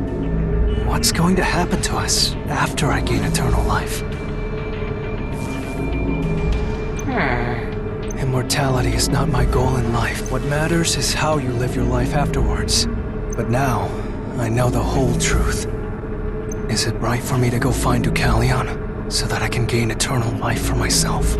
what's going to happen to us after I gain eternal life? Immortality is not my goal in life. What matters is how you live your life afterwards. But now, I know the whole truth. Is it right for me to go find Deucalion, so that I can gain eternal life for myself?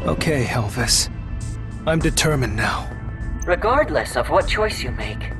Okay, Elvis. I'm determined now. Regardless of what choice you make.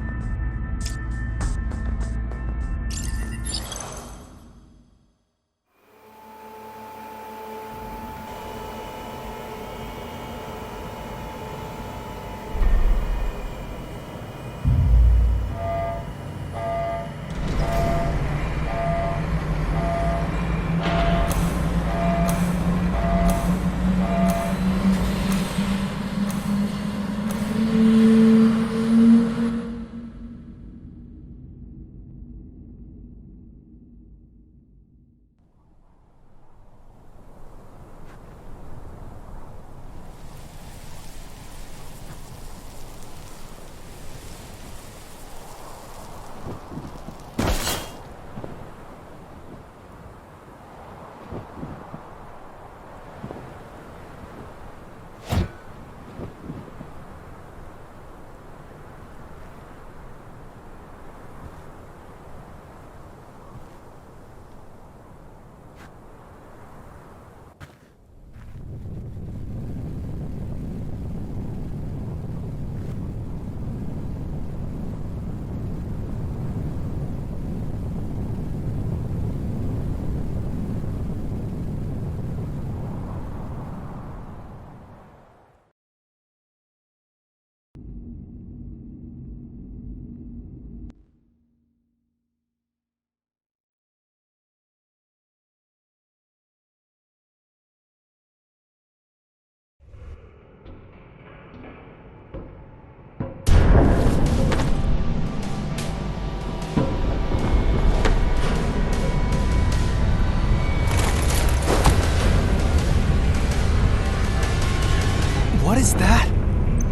What is that?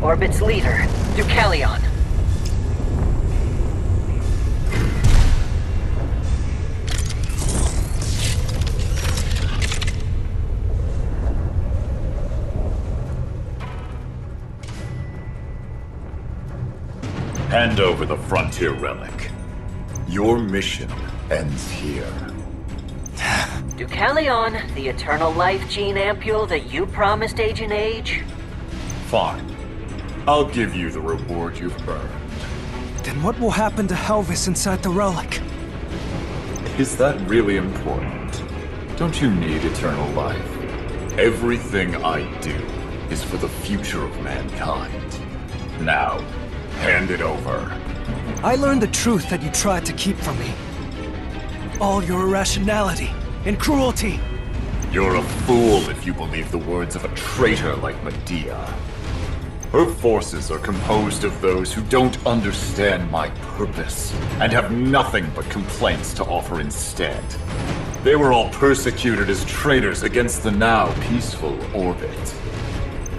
Orbit's leader, Deucalion. Hand over the Frontier Relic. Your mission ends here. Deucalion, the eternal life gene ampule that you promised Agent Age? Fine. I'll give you the reward you've earned. Then what will happen to Helvis inside the relic? Is that really important? Don't you need eternal life? Everything I do is for the future of mankind. Now, hand it over. I learned the truth that you tried to keep from me. All your irrationality and cruelty. You're a fool if you believe the words of a traitor like Medea. Her forces are composed of those who don't understand my purpose and have nothing but complaints to offer instead. They were all persecuted as traitors against the now peaceful Orbit.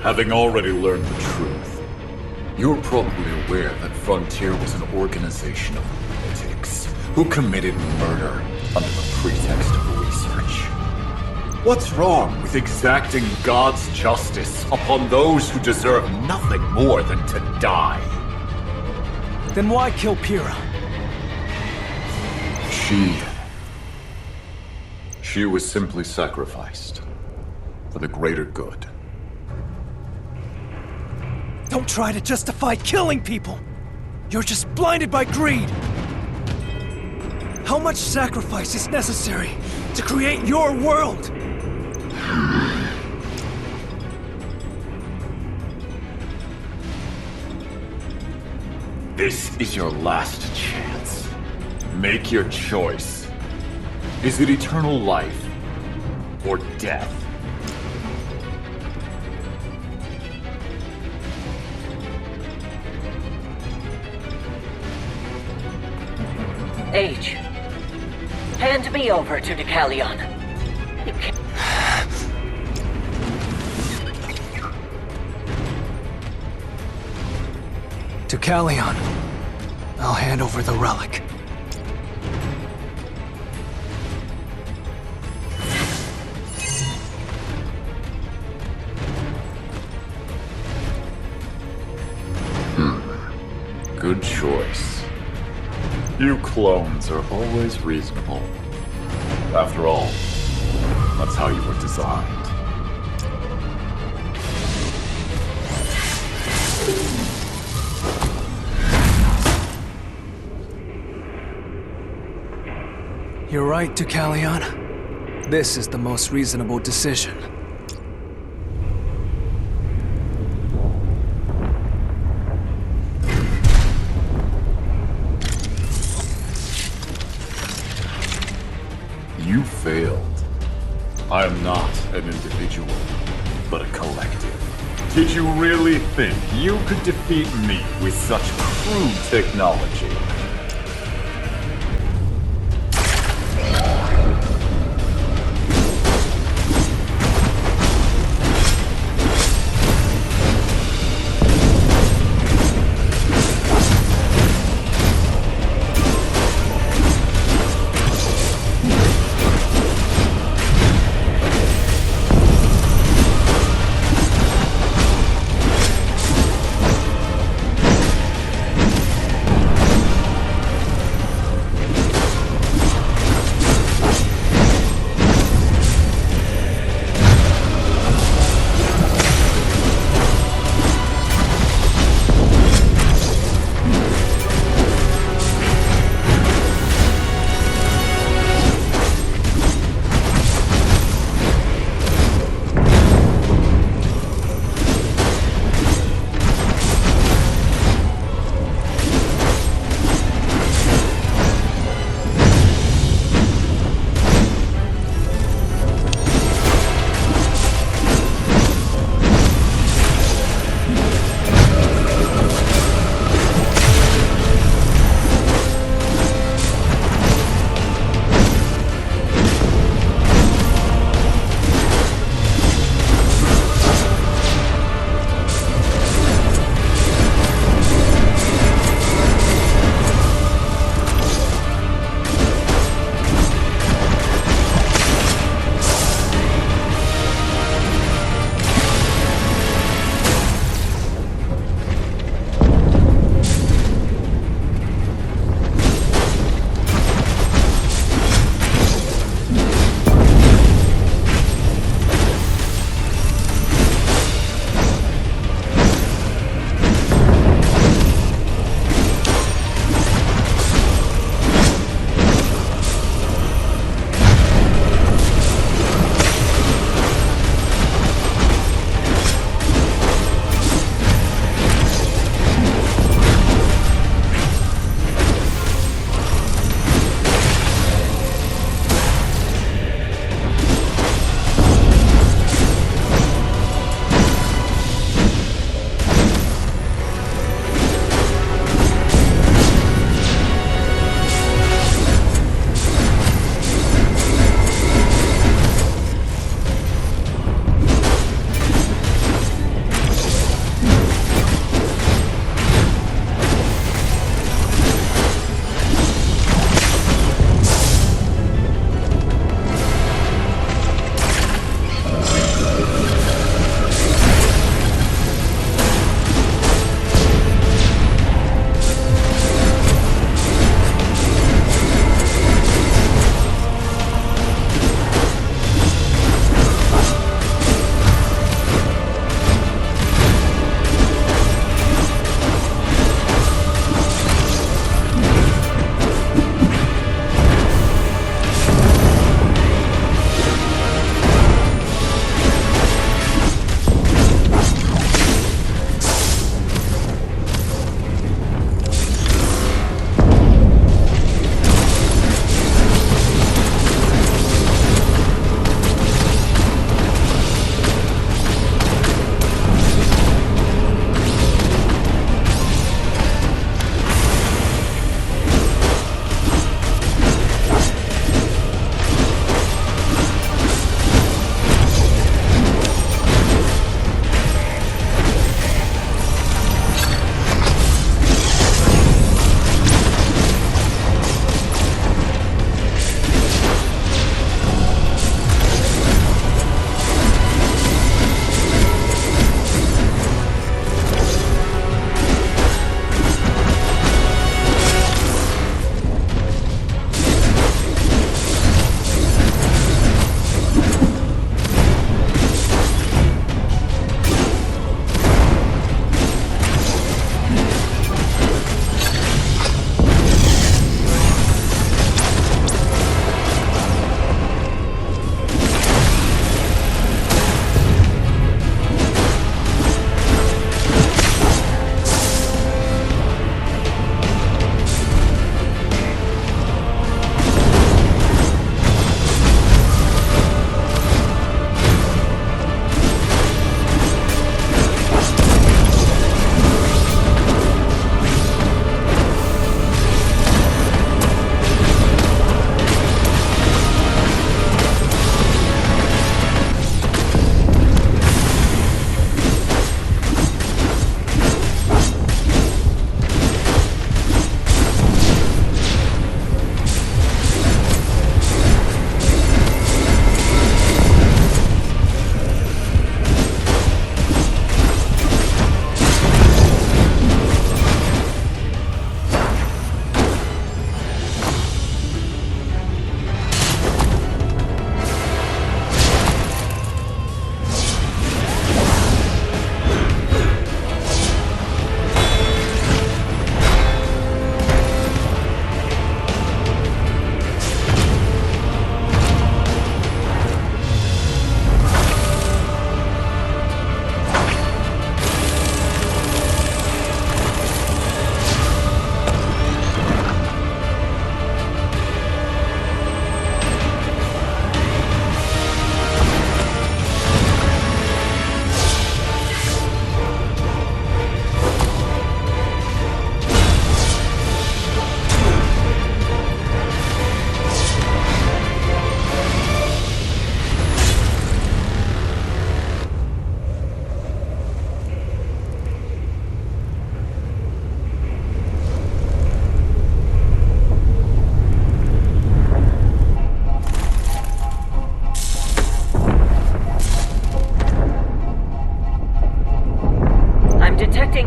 Having already learned the truth, you're probably aware that Frontier was an organization of lunatics who committed murder under the pretext of research. What's wrong with exacting God's justice upon those who deserve nothing more than to die? Then why kill Pyrrha? She was simply sacrificed for the greater good. Don't try to justify killing people! You're just blinded by greed! How much sacrifice is necessary to create your world? This is your last chance. Make your choice. Is it eternal life or death? Age, hand me over to Deucalion. You can't... Deucalion, I'll hand over the relic. Good choice. You clones are always reasonable. After all, that's how you were designed. You're right, Deucalion. This is the most reasonable decision. You failed. I am not an individual, but a collective. Did you really think you could defeat me with such crude technology?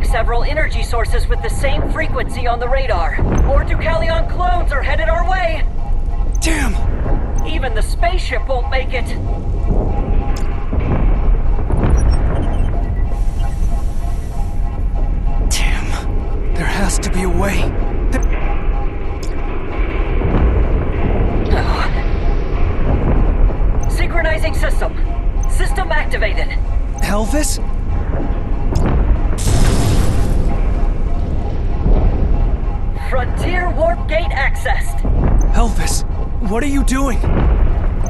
detecting several energy sources with the same frequency on the radar. More Deucalion clones are headed our way! Damn! Even the spaceship won't make it! Damn. There has to be a way. Synchronizing system. System activated. Elvis? Frontier warp gate accessed. Elvis, what are you doing?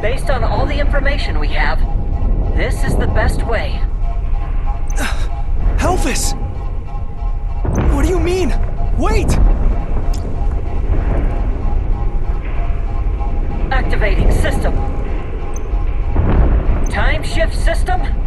Based on all the information we have, this is the best way. Elvis! What do you mean? Wait! Activating system. Time shift system